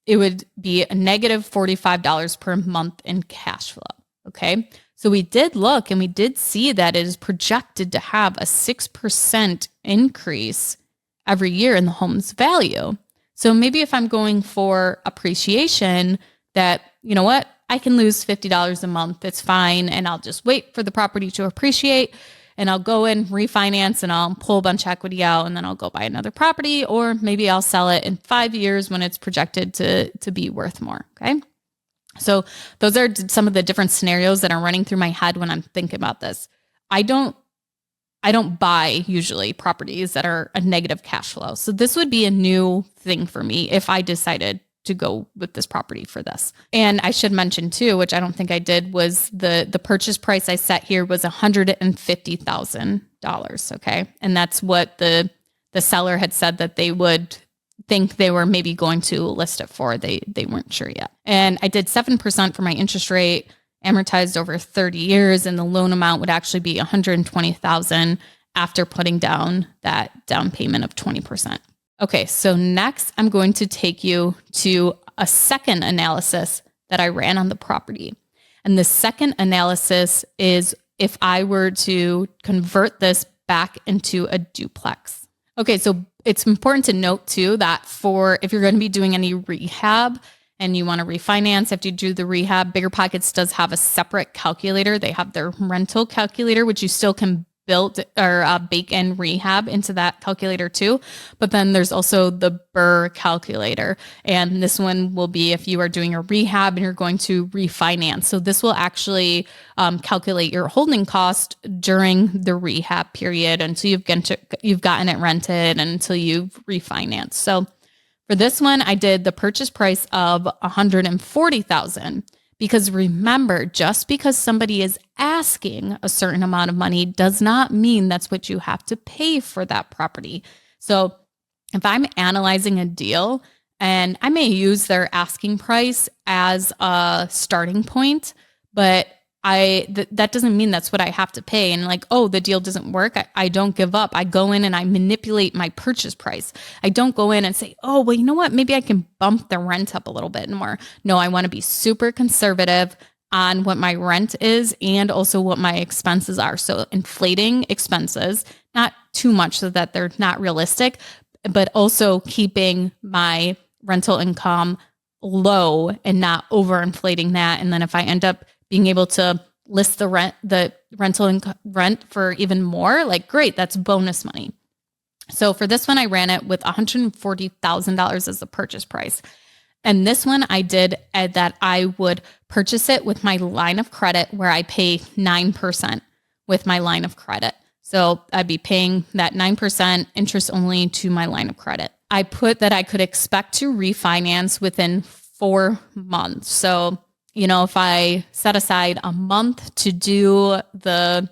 Speaker 1: it would be a negative $45 per month in cash flow. Okay. So we did look and we did see that it is projected to have a 6% increase every year in the home's value. So maybe if I'm going for appreciation, that, you know what, I can lose $50 a month. It's fine. And I'll just wait for the property to appreciate, and I'll go in, refinance, and I'll pull a bunch of equity out, and then I'll go buy another property, or maybe I'll sell it in 5 years when it's projected to be worth more. Okay. So those are some of the different scenarios that are running through my head when I'm thinking about this. I don't buy usually properties that are a negative cash flow. So this would be a new thing for me if I decided to go with this property for this. And I should mention too, which I don't think I did, was the purchase price I set here was $150,000. Okay. And that's what the seller had said that they would think they were maybe going to list it for. They weren't sure yet. And I did 7% for my interest rate, amortized over 30 years. And the loan amount would actually be $120,000 after putting down that down payment of 20%. Okay, so next I'm going to take you to a second analysis that I ran on the property. And the second analysis is if I were to convert this back into a duplex. Okay, so it's important to note too that if you're going to be doing any rehab and you want to refinance after you do the rehab, BiggerPockets does have a separate calculator. They have their rental calculator, which you still can build or bake in rehab into that calculator too. But then there's also the BRRRR calculator. And this one will be if you are doing a rehab and you're going to refinance. So this will actually calculate your holding cost during the rehab period until you've gotten it rented and until you've refinanced. So for this one, I did the purchase price of $140,000. Because remember, just because somebody is asking a certain amount of money does not mean that's what you have to pay for that property. So if I'm analyzing a deal, and I may use their asking price as a starting point, but that doesn't mean that's what I have to pay. And like, oh, the deal doesn't work. I don't give up. I go in and I manipulate my purchase price. I don't go in and say, oh, well, you know what? Maybe I can bump the rent up a little bit more. No, I want to be super conservative on what my rent is and also what my expenses are. So inflating expenses, not too much so that they're not realistic, but also keeping my rental income low and not overinflating that. And then if I end up being able to list the rent for even more, like great, that's bonus money. So for this one, I ran it with $140,000 as the purchase price. And this one I did that I would purchase it with my line of credit where I pay 9% with my line of credit. So I'd be paying that 9% interest only to my line of credit. I put that I could expect to refinance within 4 months. So if I set aside a month to do the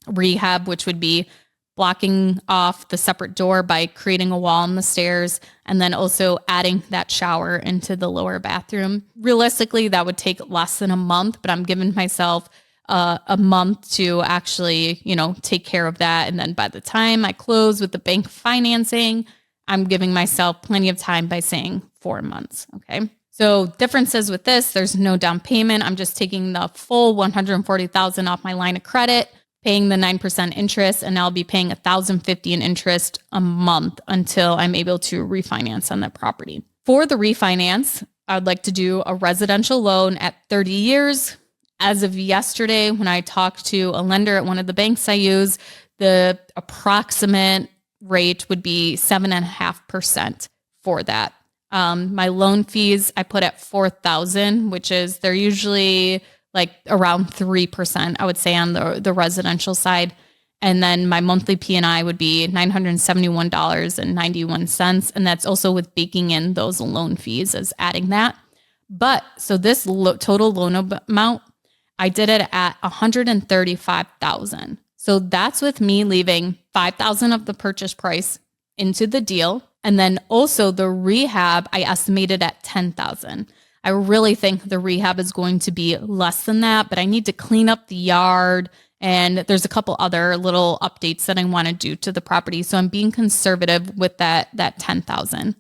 Speaker 1: rehab, which would be blocking off the separate door by creating a wall on the stairs, and then also adding that shower into the lower bathroom. Realistically, that would take less than a month, but I'm giving myself a month to actually, take care of that. And then by the time I close with the bank financing, I'm giving myself plenty of time by saying 4 months. Okay. So differences with this, there's no down payment. I'm just taking the full $140,000 off my line of credit, paying the 9% interest, and I'll be paying $1,050 in interest a month until I'm able to refinance on that property. For the refinance, I'd like to do a residential loan at 30 years. As of yesterday, when I talked to a lender at one of the banks I use, the approximate rate would be 7.5% for that. My loan fees I put at $4,000, which is they're usually like around 3%, I would say, on the residential side. And then my monthly P&I would be $971.91. And that's also with baking in those loan fees as adding that. But so this total loan amount, I did it at $135,000. So that's with me leaving $5,000 of the purchase price into the deal. And then also the rehab, I estimated at $10,000. I really think the rehab is going to be less than that, but I need to clean up the yard. And there's a couple other little updates that I want to do to the property. So I'm being conservative with that 10,000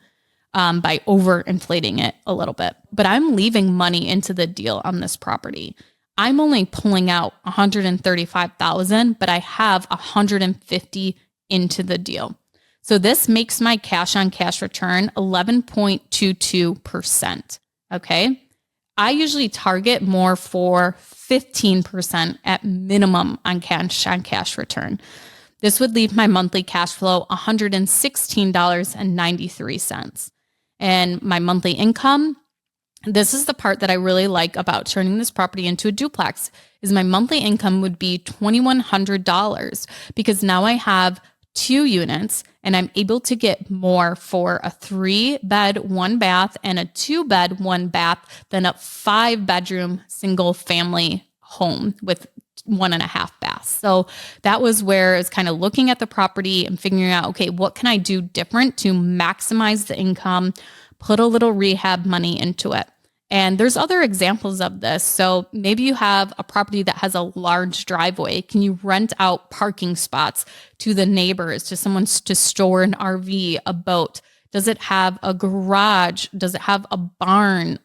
Speaker 1: by overinflating it a little bit. But I'm leaving money into the deal on this property. I'm only pulling out 135,000, but I have 150 into the deal. So this makes my cash on cash return 11.22%. Okay. I usually target more for 15% at minimum on cash return. This would leave my monthly cash flow $116.93. And my monthly income, this is the part that I really like about turning this property into a duplex, is my monthly income would be $2,100 because now I have 2 units and I'm able to get more for a 3-bed, 1-bath and a 2-bed, 1-bath than a 5-bedroom single family home with 1.5 baths. So that was where it's kind of looking at the property and figuring out, okay, what can I do different to maximize the income, put a little rehab money into it. And there's other examples of this. So maybe you have a property that has a large driveway. Can you rent out parking spots to the neighbors, to someone to store an RV, a boat? Does it have a garage? Does it have a barn?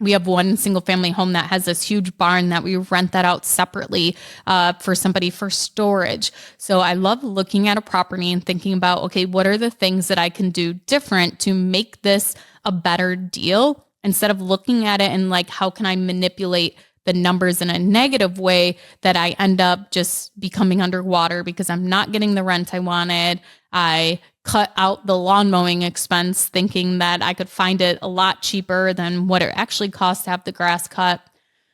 Speaker 1: We have one single family home that has this huge barn that we rent that out separately for somebody for storage. So I love looking at a property and thinking about, okay, what are the things that I can do different to make this a better deal? Instead of looking at it and like, how can I manipulate the numbers in a negative way that I end up just becoming underwater because I'm not getting the rent I wanted. I cut out the lawn mowing expense thinking that I could find it a lot cheaper than what it actually costs to have the grass cut.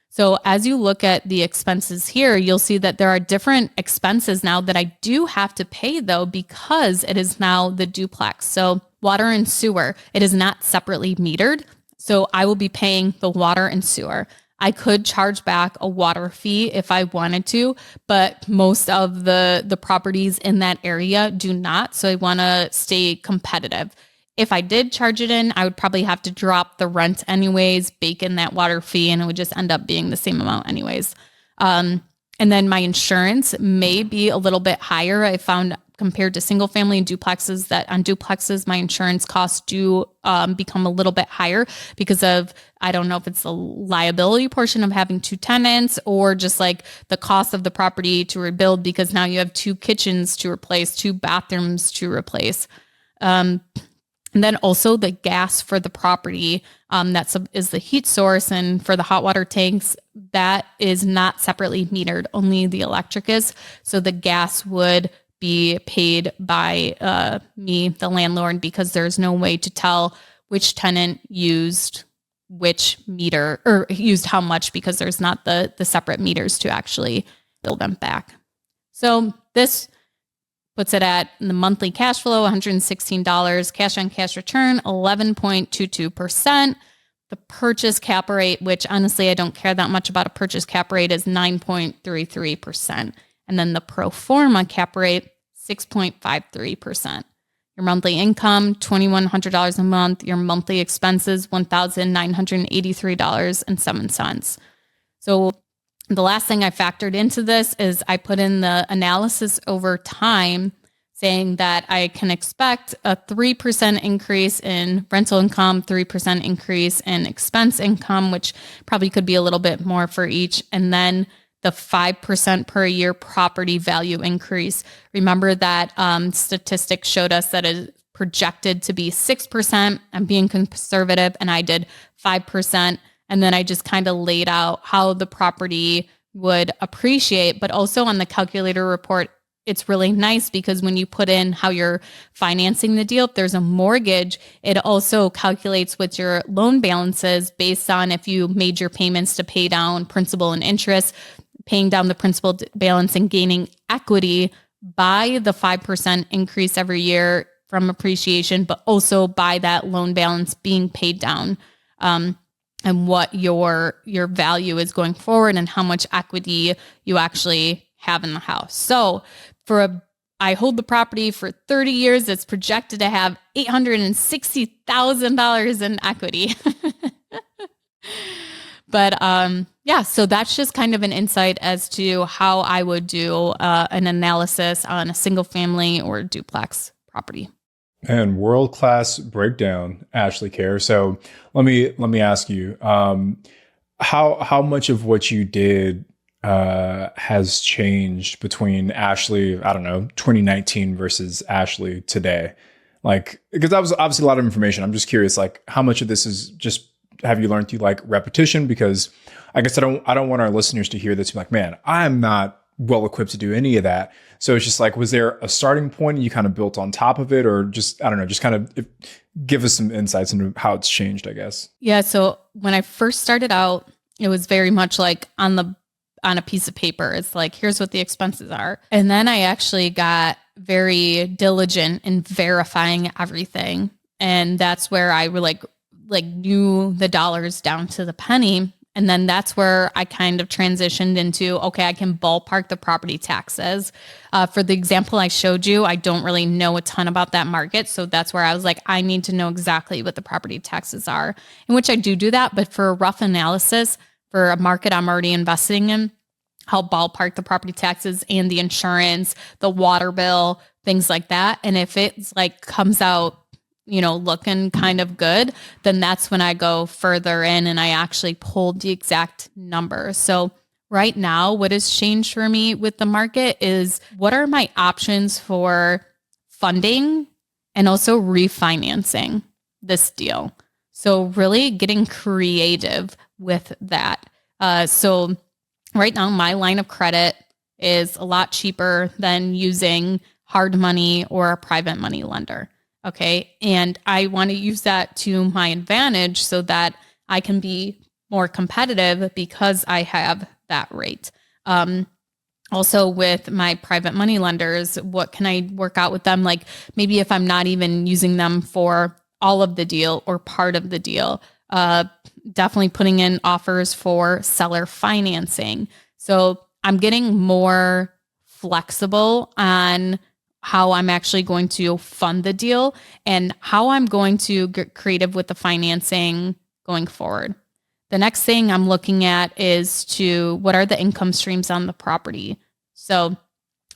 Speaker 1: So as you look at the expenses here, you'll see that there are different expenses now that I do have to pay though, because it is now the duplex. So water and sewer, it is not separately metered. So I will be paying the water and sewer. I could charge back a water fee if I wanted to, but most of the properties in that area do not. So I want to stay competitive. If I did charge it in, I would probably have to drop the rent anyways, bake in that water fee, and it would just end up being the same amount anyways. And then my insurance may be a little bit higher. I found compared to single family and duplexes that on duplexes, my insurance costs do become a little bit higher because of, I don't know if it's the liability portion of having 2 tenants or just like the cost of the property to rebuild because now you have 2 kitchens to replace, 2 bathrooms to replace. And then also the gas for the property is the heat source, and for the hot water tanks, that is not separately metered, only the electric is. So the gas would be paid by me, the landlord, because there's no way to tell which tenant used which meter or used how much because there's not the separate meters to actually bill them back. So this puts it at the monthly cash flow, $116, cash on cash return, 11.22%. The purchase cap rate, which honestly, I don't care that much about a purchase cap rate, is 9.33%. And then the pro forma cap rate, 6.53%. Your monthly income, $2,100 a month. Your monthly expenses, $1,983.07. So the last thing I factored into this is I put in the analysis over time saying that I can expect a 3% increase in rental income, 3% increase in expense income, which probably could be a little bit more for each. And then the 5% per year property value increase. Remember that statistics showed us that it projected to be 6%. I'm being conservative and I did 5%. And then I just kind of laid out how the property would appreciate, but also on the calculator report, it's really nice because when you put in how you're financing the deal, if there's a mortgage, it also calculates what your loan balance is based on if you made your payments to pay down principal and interest, paying down the principal balance and gaining equity by the 5% increase every year from appreciation, but also by that loan balance being paid down. And what your value is going forward and how much equity you actually have in the house. So I hold the property for 30 years. It's projected to have $860,000 in equity. But yeah, so that's just kind of an insight as to how I would do an analysis on a single family or duplex property.
Speaker 2: And world-class breakdown, Ashley Kerr. So let me ask you, how much of what you did has changed between Ashley, I don't know, 2019 versus Ashley today? Like, because that was obviously a lot of information. I'm just curious, like, how much of this is just have you learned through like repetition? Because I guess I don't want our listeners to hear this and be like, man, I'm not well equipped to do any of that. So it's just like, was there a starting point and you kind of built on top of it, or just, I don't know, just kind of give us some insights into how it's changed, I guess.
Speaker 1: Yeah. So when I first started out, it was very much like on a piece of paper. It's like, here's what the expenses are. And then I actually got very diligent in verifying everything. And that's where I like knew the dollars down to the penny. And then that's where I kind of transitioned into, okay, I can ballpark the property taxes. For the example I showed you, I don't really know a ton about that market. So that's where I was like, I need to know exactly what the property taxes are, in which I do that. But for a rough analysis for a market I'm already investing in, I'll ballpark the property taxes and the insurance, the water bill, things like that. And if it's like comes out, looking kind of good, then that's when I go further in and I actually pulled the exact number. So right now, what has changed for me with the market is what are my options for funding and also refinancing this deal. So really getting creative with that. So right now, my line of credit is a lot cheaper than using hard money or a private money lender. Okay. And I want to use that to my advantage so that I can be more competitive because I have that rate. Also with my private money lenders, what can I work out with them? Like maybe if I'm not even using them for all of the deal or part of the deal, definitely putting in offers for seller financing. So I'm getting more flexible on how I'm actually going to fund the deal and how I'm going to get creative with the financing going forward. The next thing I'm looking at is what are the income streams on the property? So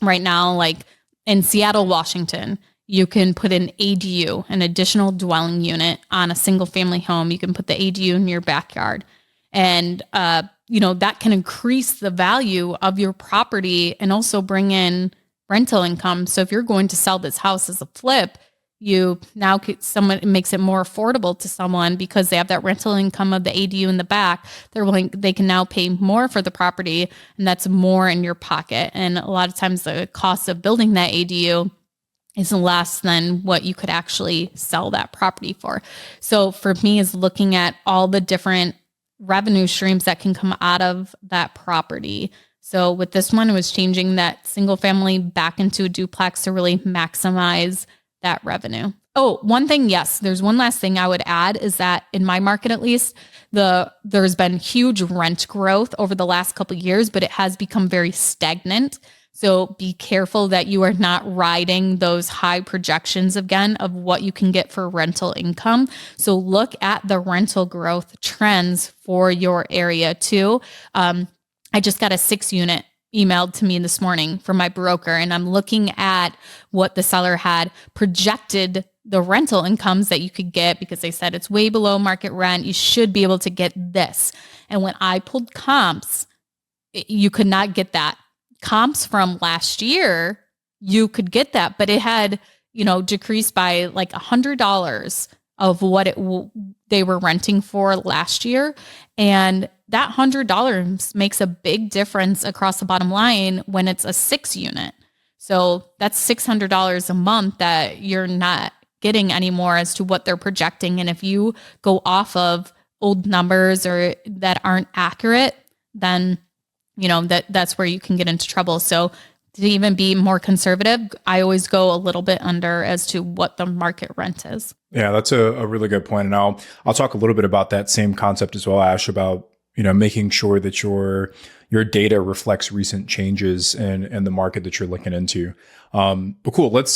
Speaker 1: right now, like in Seattle, Washington, you can put an ADU, an additional dwelling unit on a single family home. You can put the ADU in your backyard and, that can increase the value of your property and also bring in rental income. So if you're going to sell this house as a flip, it makes it more affordable to someone because they have that rental income of the ADU in the back. They can now pay more for the property, and that's more in your pocket. And a lot of times the cost of building that ADU is less than what you could actually sell that property for. So for me is looking at all the different revenue streams that can come out of that property. So with this one, it was changing that single family back into a duplex to really maximize that revenue. Oh, one thing, yes, there's one last thing I would add is that in my market, at least, there's been huge rent growth over the last couple of years, but it has become very stagnant. So be careful that you are not riding those high projections again of what you can get for rental income. So look at the rental growth trends for your area too. I just got a 6-unit emailed to me this morning from my broker, and I'm looking at what the seller had projected the rental incomes that you could get because they said it's way below market rent. You should be able to get this. And when I pulled comps, you could not get that. Comps from last year, you could get that, but it had, decreased by like $100 of what they were renting for last year. And that $100 makes a big difference across the bottom line when it's a 6-unit. So that's $600 a month that you're not getting anymore as to what they're projecting. And if you go off of old numbers or that aren't accurate, then that's where you can get into trouble. So to even be more conservative, I always go a little bit under as to what the market rent is.
Speaker 2: Yeah, that's a really good point. And I'll talk a little bit about that same concept as well, Ash, about, making sure that your data reflects recent changes in the market that you're looking into. But cool. Let's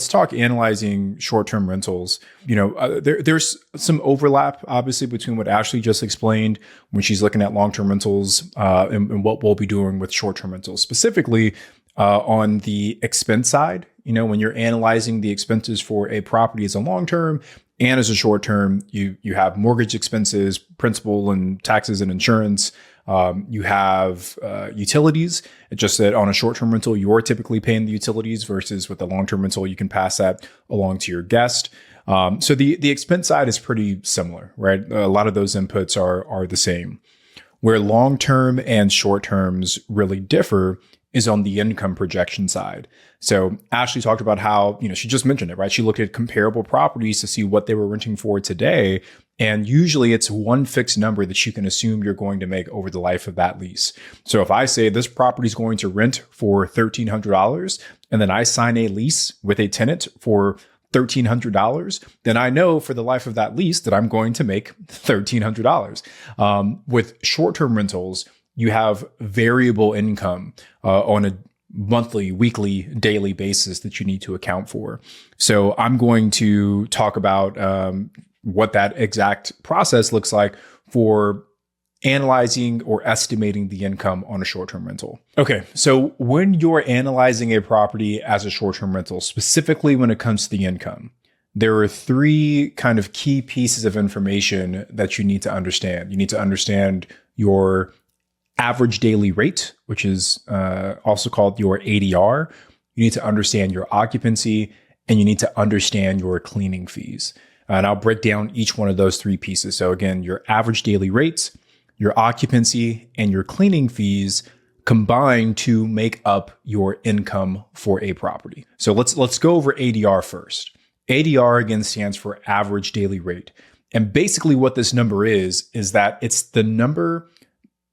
Speaker 2: talk analyzing short-term rentals. There's some overlap, obviously, between what Ashley just explained when she's looking at long-term rentals and what we'll be doing with short-term rentals, specifically on the expense side. When you're analyzing the expenses for a property as a long-term and as a short-term, you have mortgage expenses, principal and taxes and insurance. You have utilities. It's just that on a short-term rental, you're typically paying the utilities versus with a long-term rental, you can pass that along to your guest. So the expense side is pretty similar, right? A lot of those inputs are the same. Where long-term and short-terms really differ is on the income projection side. So Ashley talked about how, she just mentioned it, right? She looked at comparable properties to see what they were renting for today. And usually it's one fixed number that you can assume you're going to make over the life of that lease. So if I say this property is going to rent for $1,300 and then I sign a lease with a tenant for $1,300, then I know for the life of that lease that I'm going to make $1,300. With short-term rentals, you have variable income on a monthly, weekly, daily basis that you need to account for. So I'm going to talk about what that exact process looks like for analyzing or estimating the income on a short-term rental. Okay, so when you're analyzing a property as a short-term rental, specifically when it comes to the income, there are three kind of key pieces of information that you need to understand. You need to understand your average daily rate, which is also called your ADR. You need to understand your occupancy, and you need to understand your cleaning fees. And I'll break down each one of those three pieces. So again, your average daily rates, your occupancy, and your cleaning fees combine to make up your income for a property. So let's go over ADR first. ADR again stands for average daily rate. And basically what this number is that it's the number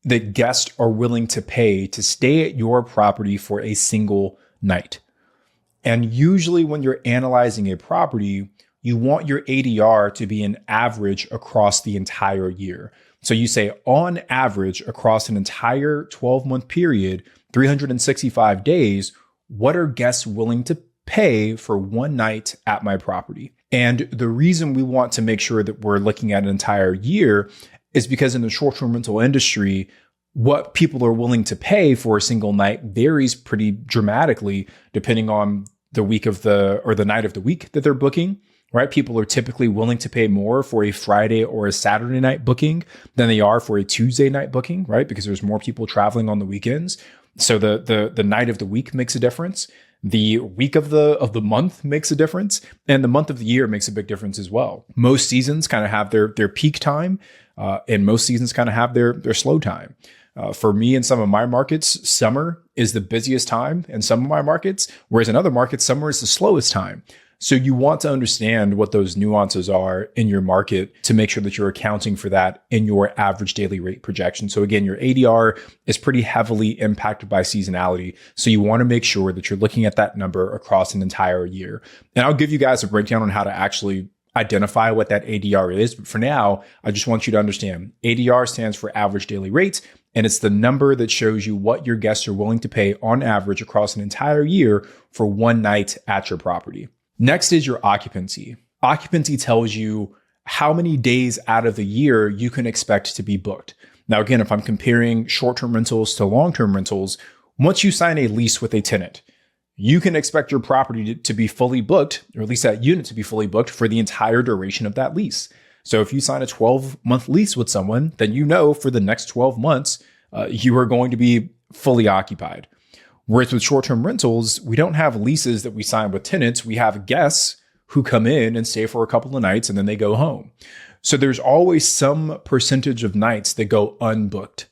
Speaker 2: that guests are willing to pay to stay at your property for a single night. And usually when you're analyzing a property, you want your ADR to be an average across the entire year. So you say on average across an entire 12-month period, 365 days, what are guests willing to pay for one night at my property? And the reason we want to make sure that we're looking at an entire year is because in the short-term rental industry, what people are willing to pay for a single night varies pretty dramatically depending on the week of or the night of the week that they're booking, right? People are typically willing to pay more for a Friday or a Saturday night booking than they are for a Tuesday night booking, right? Because there's more people traveling on the weekends. So the night of the week makes a difference. The week of the month makes a difference, and the month of the year makes a big difference as well. Most seasons kind of have their peak time, and most seasons kind of have their slow time. For me, in some of my markets, summer is the busiest time in some of my markets, whereas in other markets, summer is the slowest time. So you want to understand what those nuances are in your market to make sure that you're accounting for that in your average daily rate projection. So again, your ADR is pretty heavily impacted by seasonality. So you want to make sure that you're looking at that number across an entire year. And I'll give you guys a breakdown on how to actually identify what that ADR is. But for now, I just want you to understand ADR stands for average daily rate. And it's the number that shows you what your guests are willing to pay on average across an entire year for one night at your property. Next is your occupancy. Occupancy tells you how many days out of the year you can expect to be booked. Now, again, if I'm comparing short-term rentals to long-term rentals, once you sign a lease with a tenant, you can expect your property to be fully booked, or at least that unit to be fully booked for the entire duration of that lease. So if you sign a 12-month lease with someone, then you know for the next 12 months, you are going to be fully occupied. Whereas with short-term rentals, we don't have leases that we sign with tenants. We have guests who come in and stay for a couple of nights and then they go home. So there's always some percentage of nights that go unbooked.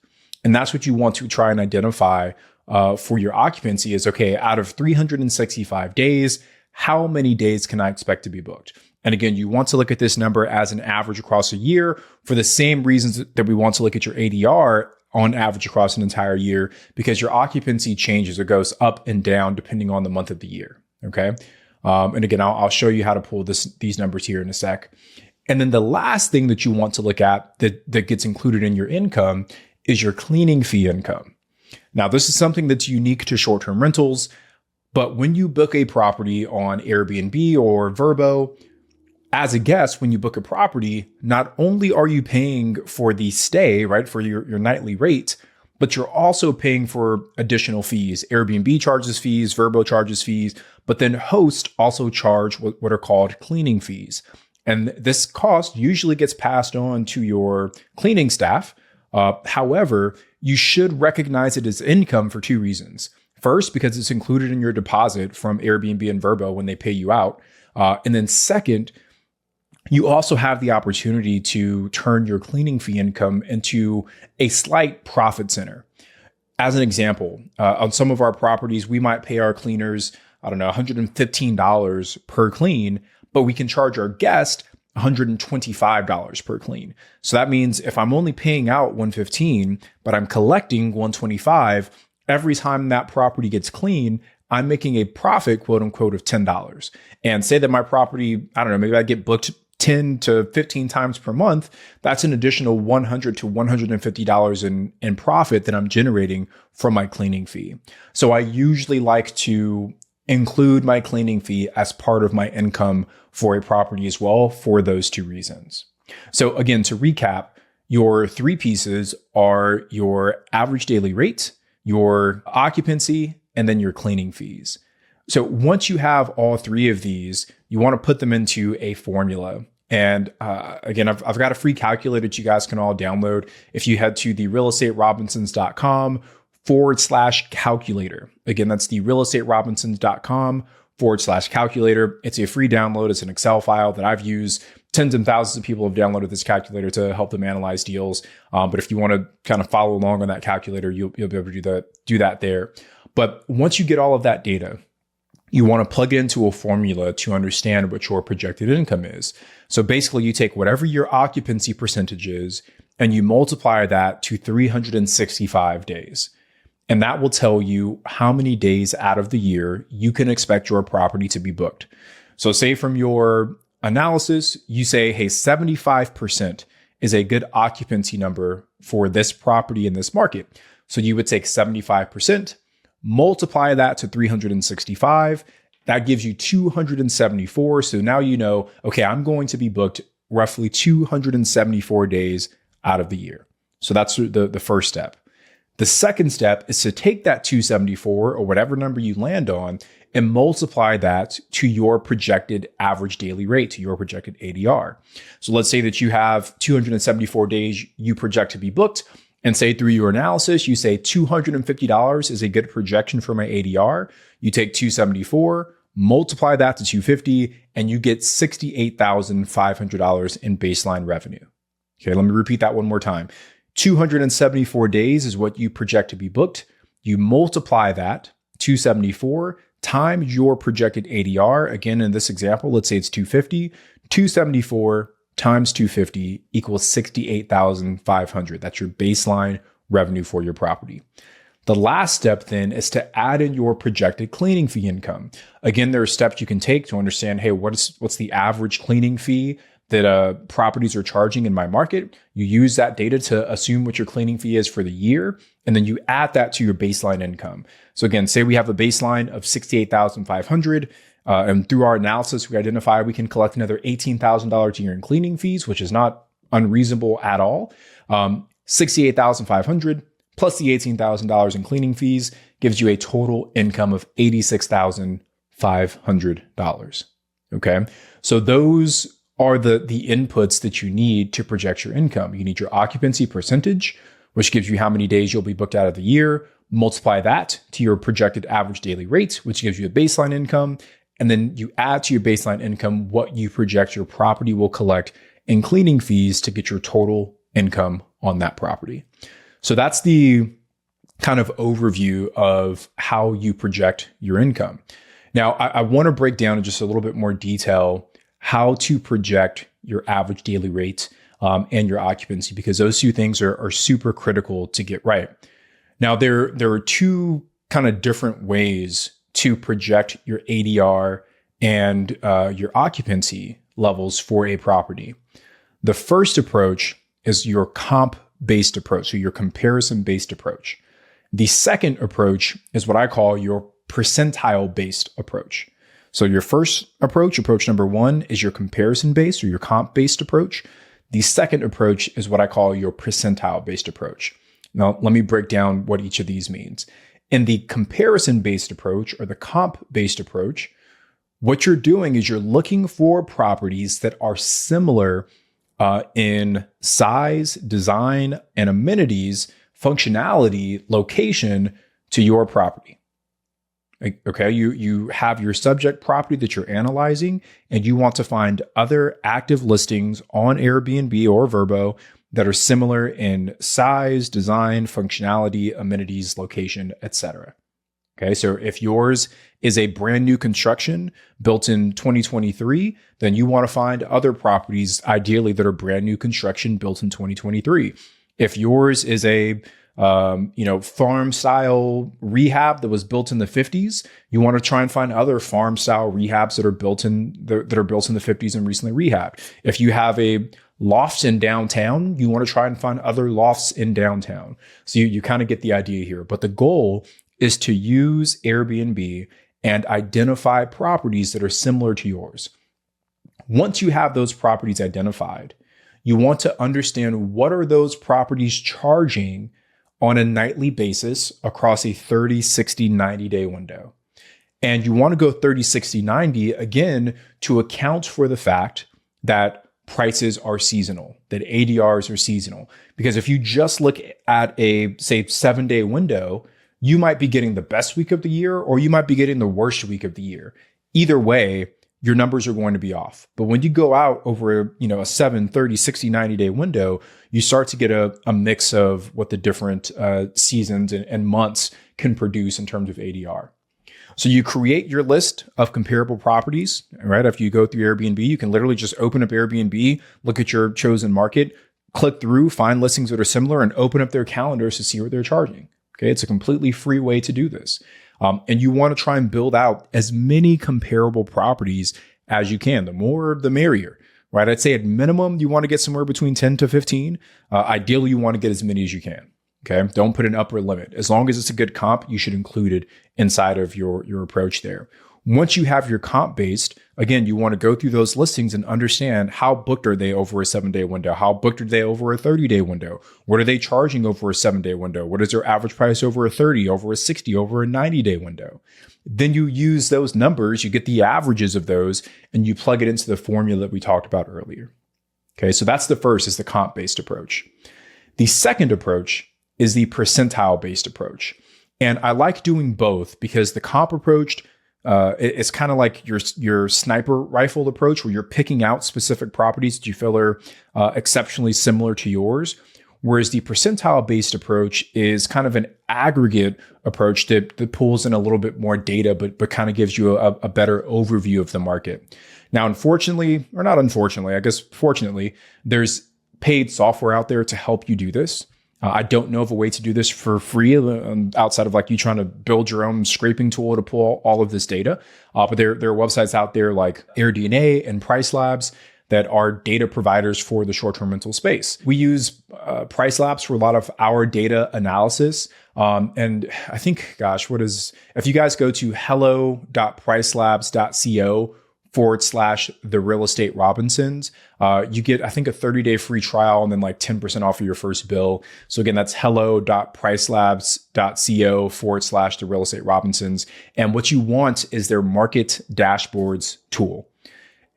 Speaker 2: And that's what you want to try and identify for your occupancy is, okay, out of 365 days, how many days can I expect to be booked? And again, you want to look at this number as an average across a year for the same reasons that we want to look at your ADR on average across an entire year, because your occupancy changes or goes up and down depending on the month of the year. Okay. And again, I'll show you how to pull these numbers here in a sec. And then the last thing that you want to look at that gets included in your income is your cleaning fee income. Now, this is something that's unique to short-term rentals, but when you book a property on Airbnb or Vrbo, as a guest, when you book a property, not only are you paying for the stay, right, for your nightly rate, but you're also paying for additional fees. Airbnb charges fees, Vrbo charges fees, but then hosts also charge what are called cleaning fees. And this cost usually gets passed on to your cleaning staff. However, you should recognize it as income for two reasons. First, because it's included in your deposit from Airbnb and Vrbo when they pay you out. And then second, you also have the opportunity to turn your cleaning fee income into a slight profit center. As an example, on some of our properties, we might pay our cleaners, $115 per clean, but we can charge our guest $125 per clean. So that means if I'm only paying out $115, but I'm collecting $125, every time that property gets clean, I'm making a profit, quote unquote, of $10. And say that my property, maybe I get booked 10 to 15 times per month, that's an additional $100 to $150 in profit that I'm generating from my cleaning fee. So I usually like to include my cleaning fee as part of my income for a property as well for those two reasons. So again, to recap, your three pieces are your average daily rate, your occupancy, and then your cleaning fees. So once you have all three of these, you want to put them into a formula. And again, I've got a free calculator that you guys can all download if you head to the realestaterobinsons.com/calculator. Again, that's the realestaterobinsons.com/calculator. It's a free download. It's an Excel file that I've used. Tens and thousands of people have downloaded this calculator to help them analyze deals. But if you want to kind of follow along on that calculator, you'll be able to do that there. But once you get all of that data, you want to plug it into a formula to understand what your projected income is. So basically, you take whatever your occupancy percentage is and you multiply that to 365 days. And that will tell you how many days out of the year you can expect your property to be booked. So say from your analysis, you say, hey, 75% is a good occupancy number for this property in this market. So you would take 75%, multiply that to 365. That gives you 274. So now you know, okay, I'm going to be booked roughly 274 days out of the year. So that's the first step. The second step is to take that 274 or whatever number you land on and multiply that to your projected average daily rate, to your projected ADR. So let's say that you have 274 days you project to be booked. And say through your analysis, you say $250 is a good projection for my ADR. You take 274, multiply that to 250, and you get $68,500 in baseline revenue. Okay, let me repeat that one more time. 274 days is what you project to be booked. You multiply that, 274, times your projected ADR. Again, in this example, let's say it's 250, 274 times 250 equals $68,500. That's your baseline revenue for your property. The last step then is to add in your projected cleaning fee income. Again, there are steps you can take to understand, hey, what's the average cleaning fee that properties are charging in my market? You use that data to assume what your cleaning fee is for the year, and then you add that to your baseline income. So again, say we have a baseline of $68,500. And through our analysis, we identify we can collect another $18,000 a year in cleaning fees, which is not unreasonable at all. $68,500 plus the $18,000 in cleaning fees gives you a total income of $86,500. Okay, so those are the inputs that you need to project your income. You need your occupancy percentage, which gives you how many days you'll be booked out of the year. Multiply that to your projected average daily rate, which gives you a baseline income. And then you add to your baseline income what you project your property will collect in cleaning fees to get your total income on that property. So that's the kind of overview of how you project your income. Now, I want to break down in just a little bit more detail how to project your average daily rate and your occupancy, because those two things are super critical to get right. Now, there are two kind of different ways to project your ADR and your occupancy. levels for a property. The first approach is your comp-based approach, so your comparison-based approach. The second approach is what I call your percentile-based approach. So your first approach, approach number one, is your comparison-based or your comp-based approach. The second approach is what I call your percentile-based approach. Now, let me break down what each of these means. In the comparison-based approach or the comp-based approach, what you're doing is you're looking for properties that are similar in size, design, and amenities, functionality, location to your property. Okay, you have your subject property that you're analyzing, and you want to find other active listings on Airbnb or Vrbo that are similar in size, design, functionality, amenities, location, etc. Okay, so if yours is a brand new construction built in 2023, then you want to find other properties, ideally, that are brand new construction built in 2023. If yours is a farm style rehab that was built in the 50s, you want to try and find other farm style rehabs that are built in the 50s and recently rehabbed. If you have a loft in downtown, you want to try and find other lofts in downtown. So you kind of get the idea here. But the goal is to use Airbnb and identify properties that are similar to yours. Once you have those properties identified, you want to understand what are those properties charging on a nightly basis across a 30, 60, 90-day window. And you want to go 30, 60, 90 again to account for the fact that prices are seasonal, that ADRs are seasonal. Because if you just look at a, say, 7-day window, you might be getting the best week of the year, or you might be getting the worst week of the year. Either way, your numbers are going to be off. But when you go out over a 7, 30, 60, 90-day window, you start to get a mix of what the different seasons and months can produce in terms of ADR. So you create your list of comparable properties, right? After you go through Airbnb, you can literally just open up Airbnb, look at your chosen market, click through, find listings that are similar, and open up their calendars to see what they're charging. Okay, it's a completely free way to do this. And you want to try and build out as many comparable properties as you can. The more, the merrier, right? I'd say at minimum, you want to get somewhere between 10 to 15. Ideally, you want to get as many as you can. Okay, don't put an upper limit. As long as it's a good comp, you should include it inside of your approach there. Once you have your comp based, again, you want to go through those listings and understand how booked are they over a 7-day window? How booked are they over a 30-day window? What are they charging over a 7-day window? What is their average price over a 30, over a 60, over a 90-day window? Then you use those numbers, you get the averages of those, and you plug it into the formula that we talked about earlier. Okay, so that's the first, is the comp-based approach. The second approach is the percentile-based approach. And I like doing both because the comp approach, it's kind of like your sniper rifle approach, where you're picking out specific properties that you feel are exceptionally similar to yours. Whereas the percentile-based approach is kind of an aggregate approach that pulls in a little bit more data, but kind of gives you a better overview of the market. Now, unfortunately, or not unfortunately, I guess fortunately, there's paid software out there to help you do this. I don't know of a way to do this for free outside of like you trying to build your own scraping tool to pull all of this data. But there are websites out there like AirDNA and Price Labs that are data providers for the short-term rental space. We use Price Labs for a lot of our data analysis. And I think, if you guys go to hello.pricelabs.co/the real estate Robinsons, you get, I think, a 30-day free trial and then like 10% off of your first bill. So again, that's hello.pricelabs.co/the real estate Robinsons. And what you want is their market dashboards tool.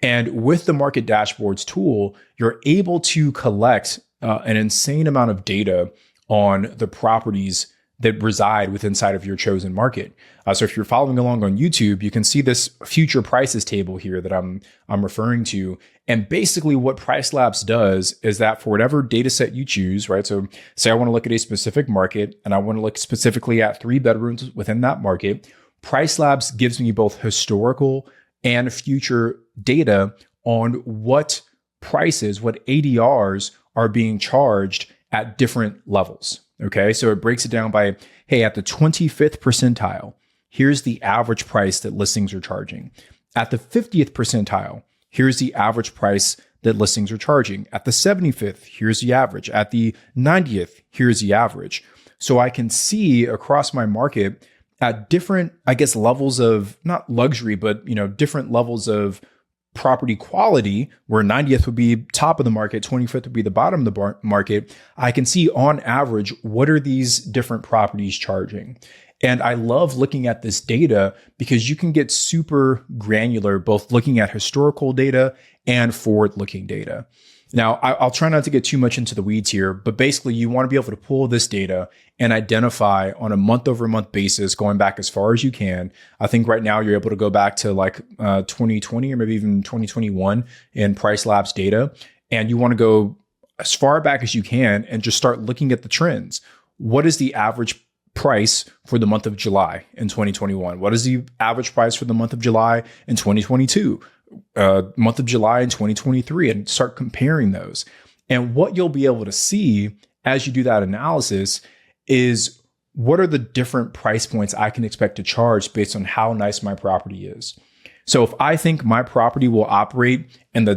Speaker 2: And with the market dashboards tool, you're able to collect an insane amount of data on the properties that reside within inside of your chosen market. So if you're following along on YouTube, you can see this future prices table here that I'm referring to. And basically what Price Labs does is that for whatever data set you choose, right? So say I want to look at a specific market and I want to look specifically at 3 bedrooms within that market. Price Labs gives me both historical and future data on what prices, what ADRs are being charged at different levels. Okay, so it breaks it down by, hey, at the 25th percentile, here's the average price that listings are charging. At the 50th percentile, here's the average price that listings are charging. At the 75th, here's the average. At the 90th, here's the average. So I can see across my market at different, I guess, levels of not luxury, but different levels of property quality, where 90th would be top of the market, 25th would be the bottom of the market. I can see on average, what are these different properties charging? And I love looking at this data because you can get super granular, both looking at historical data and forward-looking data. Now, I'll try not to get too much into the weeds here, but basically you want to be able to pull this data and identify on a month-over-month basis, going back as far as you can. I think right now you're able to go back to like 2020 or maybe even 2021 in Price Labs data. And you want to go as far back as you can and just start looking at the trends. What is the average price for the month of July in 2021? What is the average price for the month of July in 2022? Month of July in 2023, and start comparing those. And what you'll be able to see as you do that analysis is what are the different price points I can expect to charge based on how nice my property is. So if I think my property will operate in the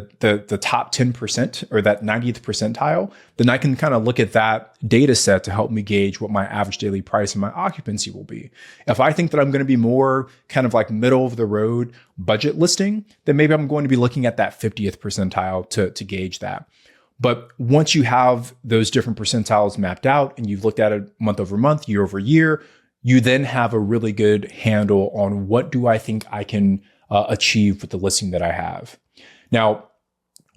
Speaker 2: top 10% or that 90th percentile, then I can kind of look at that data set to help me gauge what my average daily price and my occupancy will be. If I think that I'm going to be more kind of like middle of the road budget listing, then maybe I'm going to be looking at that 50th percentile to gauge that. But once you have those different percentiles mapped out and you've looked at it month over month, year over year, you then have a really good handle on what do I think I can achieve with the listing that I have. Now,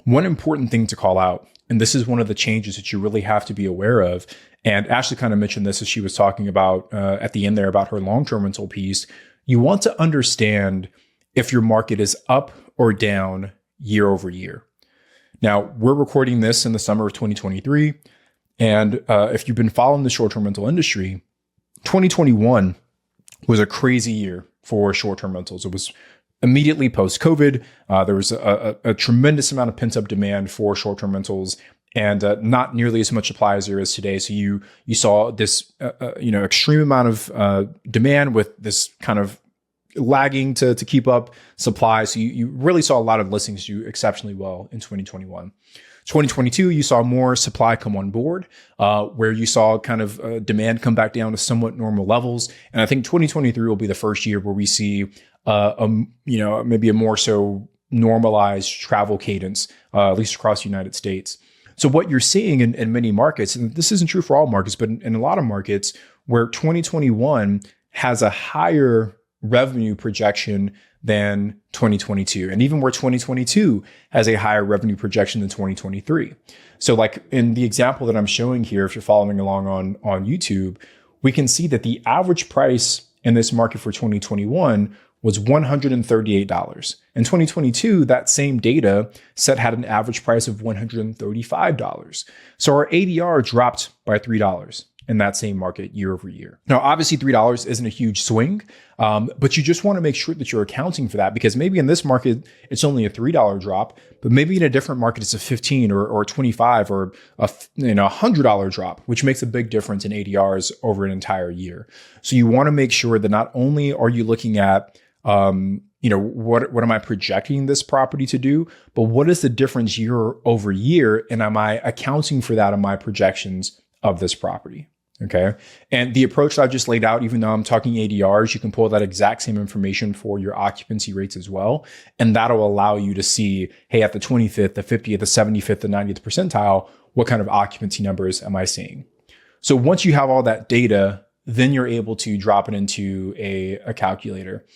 Speaker 2: one important thing to call out, and this is one of the changes that you really have to be aware of, and Ashley kind of mentioned this as she was talking about at the end there about her long-term rental piece, you want to understand if your market is up or down year over year. Now, we're recording this in the summer of 2023, and if you've been following the short-term rental industry, 2021 was a crazy year for short-term rentals. It was immediately post-COVID. There was a tremendous amount of pent-up demand for short-term rentals, and not nearly as much supply as there is today. So you saw this extreme amount of demand with this kind of lagging to keep up supply. So you really saw a lot of listings do exceptionally well in 2021. 2022, you saw more supply come on board, where you saw kind of demand come back down to somewhat normal levels. And I think 2023 will be the first year where we see maybe a more so normalized travel cadence, at least across the United States. So what you're seeing in many markets, and this isn't true for all markets, but in a lot of markets where 2021 has a higher revenue projection than 2022, and even where 2022 has a higher revenue projection than 2023. So like in the example that I'm showing here, if you're following along on YouTube, we can see that the average price in this market for 2021 was $138. In 2022, that same data set had an average price of $135. So our ADR dropped by $3 in that same market year over year. Now, obviously $3 isn't a huge swing, but you just want to make sure that you're accounting for that, because maybe in this market, it's only a $3 drop, but maybe in a different market, it's a 15 or 25 or a $100 drop, which makes a big difference in ADRs over an entire year. So you want to make sure that not only are you looking at what am I projecting this property to do, but what is the difference year over year, and am I accounting for that in my projections of this property? Okay. And the approach that I just laid out, even though I'm talking ADRs, you can pull that exact same information for your occupancy rates as well. And that'll allow you to see, hey, at the 25th, the 50th, the 75th, the 90th percentile, what kind of occupancy numbers am I seeing? So once you have all that data, then you're able to drop it into a calculator.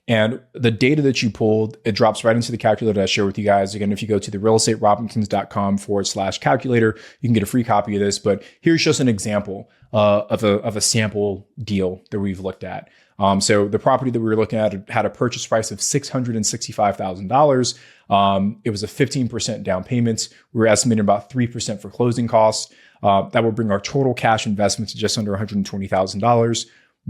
Speaker 2: And the data that you pulled, it drops right into the calculator I share with you guys. Again, if you go to the realestaterobinsons.com/calculator, you can get a free copy of this. But here's just an example of a sample deal that we've looked at. So the property that we were looking at had a purchase price of $665,000. It was a 15% down payment. We were estimating about 3% for closing costs. That would bring our total cash investment to just under $120,000.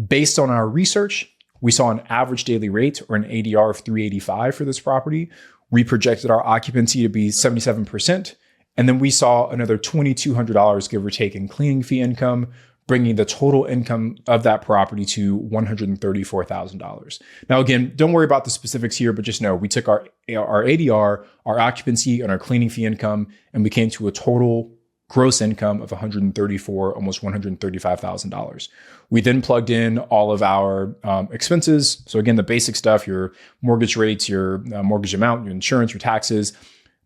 Speaker 2: Based on our research, we saw an average daily rate, or an ADR, of $385 for this property. We projected our occupancy to be 77%. And then we saw another $2,200, give or take, in cleaning fee income, bringing the total income of that property to $134,000. Now, again, don't worry about the specifics here, but just know we took our ADR, our occupancy, and our cleaning fee income, and we came to a total gross income of almost $135,000. We then plugged in all of our expenses. So again, the basic stuff, your mortgage rates, your mortgage amount, your insurance, your taxes.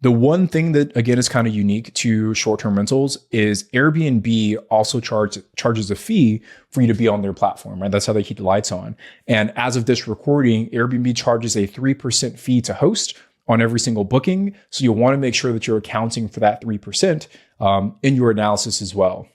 Speaker 2: The one thing that, again, is kind of unique to short-term rentals is Airbnb also charges a fee for you to be on their platform, right? That's how they keep the lights on. And as of this recording, Airbnb charges a 3% fee to host on every single booking. So you'll want to make sure that you're accounting for that 3% in your analysis as well.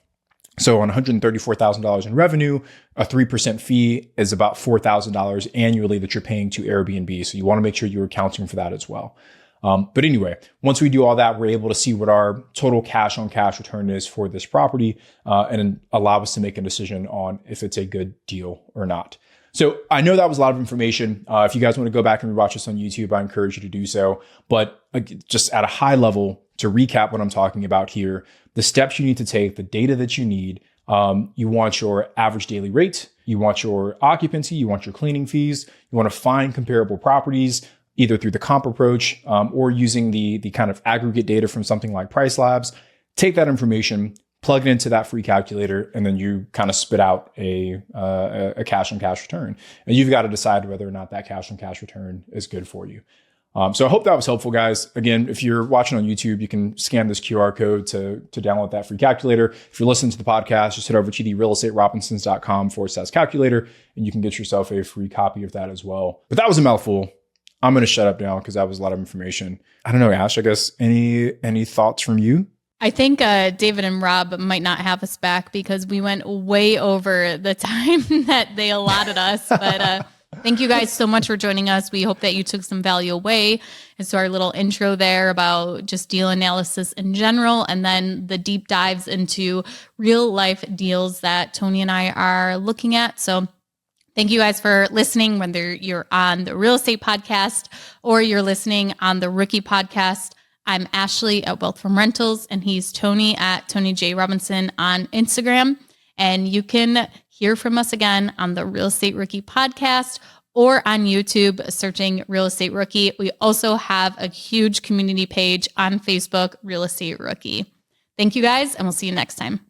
Speaker 2: So on $134,000 in revenue, a 3% fee is about $4,000 annually that you're paying to Airbnb. So you want to make sure you're accounting for that as well. But anyway, once we do all that, we're able to see what our total cash on cash return is for this property and allow us to make a decision on if it's a good deal or not. So I know that was a lot of information. If you guys want to go back and watch this on YouTube, I encourage you to do so. But just at a high level, to recap what I'm talking about here, the steps you need to take, the data that you need, you want your average daily rate, you want your occupancy, you want your cleaning fees, you want to find comparable properties, either through the comp approach or using the kind of aggregate data from something like Price Labs. Take that information, plug it into that free calculator, and then you kind of spit out a cash on cash return. And you've got to decide whether or not that cash on cash return is good for you. So I hope that was helpful, guys. Again, if you're watching on YouTube, you can scan this QR code to download that free calculator. If you're listening to the podcast, just head over to therealestaterobinsons.com/calculator, and you can get yourself a free copy of that as well. But that was a mouthful. I'm going to shut up now because that was a lot of information. I don't know, Ash, I guess any thoughts from you?
Speaker 1: I think David and Rob might not have us back because we went way over the time that they allotted us. But thank you guys so much for joining us. We hope that you took some value away as to our little intro there about just deal analysis in general, and then the deep dives into real life deals that Tony and I are looking at. So thank you guys for listening, whether you're on the Real Estate Podcast or you're listening on the Rookie Podcast. I'm Ashley at Wealth from Rentals, and he's Tony at Tony J. Robinson on Instagram. And you can hear from us again on the Real Estate Rookie Podcast or on YouTube, searching Real Estate Rookie. We also have a huge community page on Facebook, Real Estate Rookie. Thank you guys, and we'll see you next time.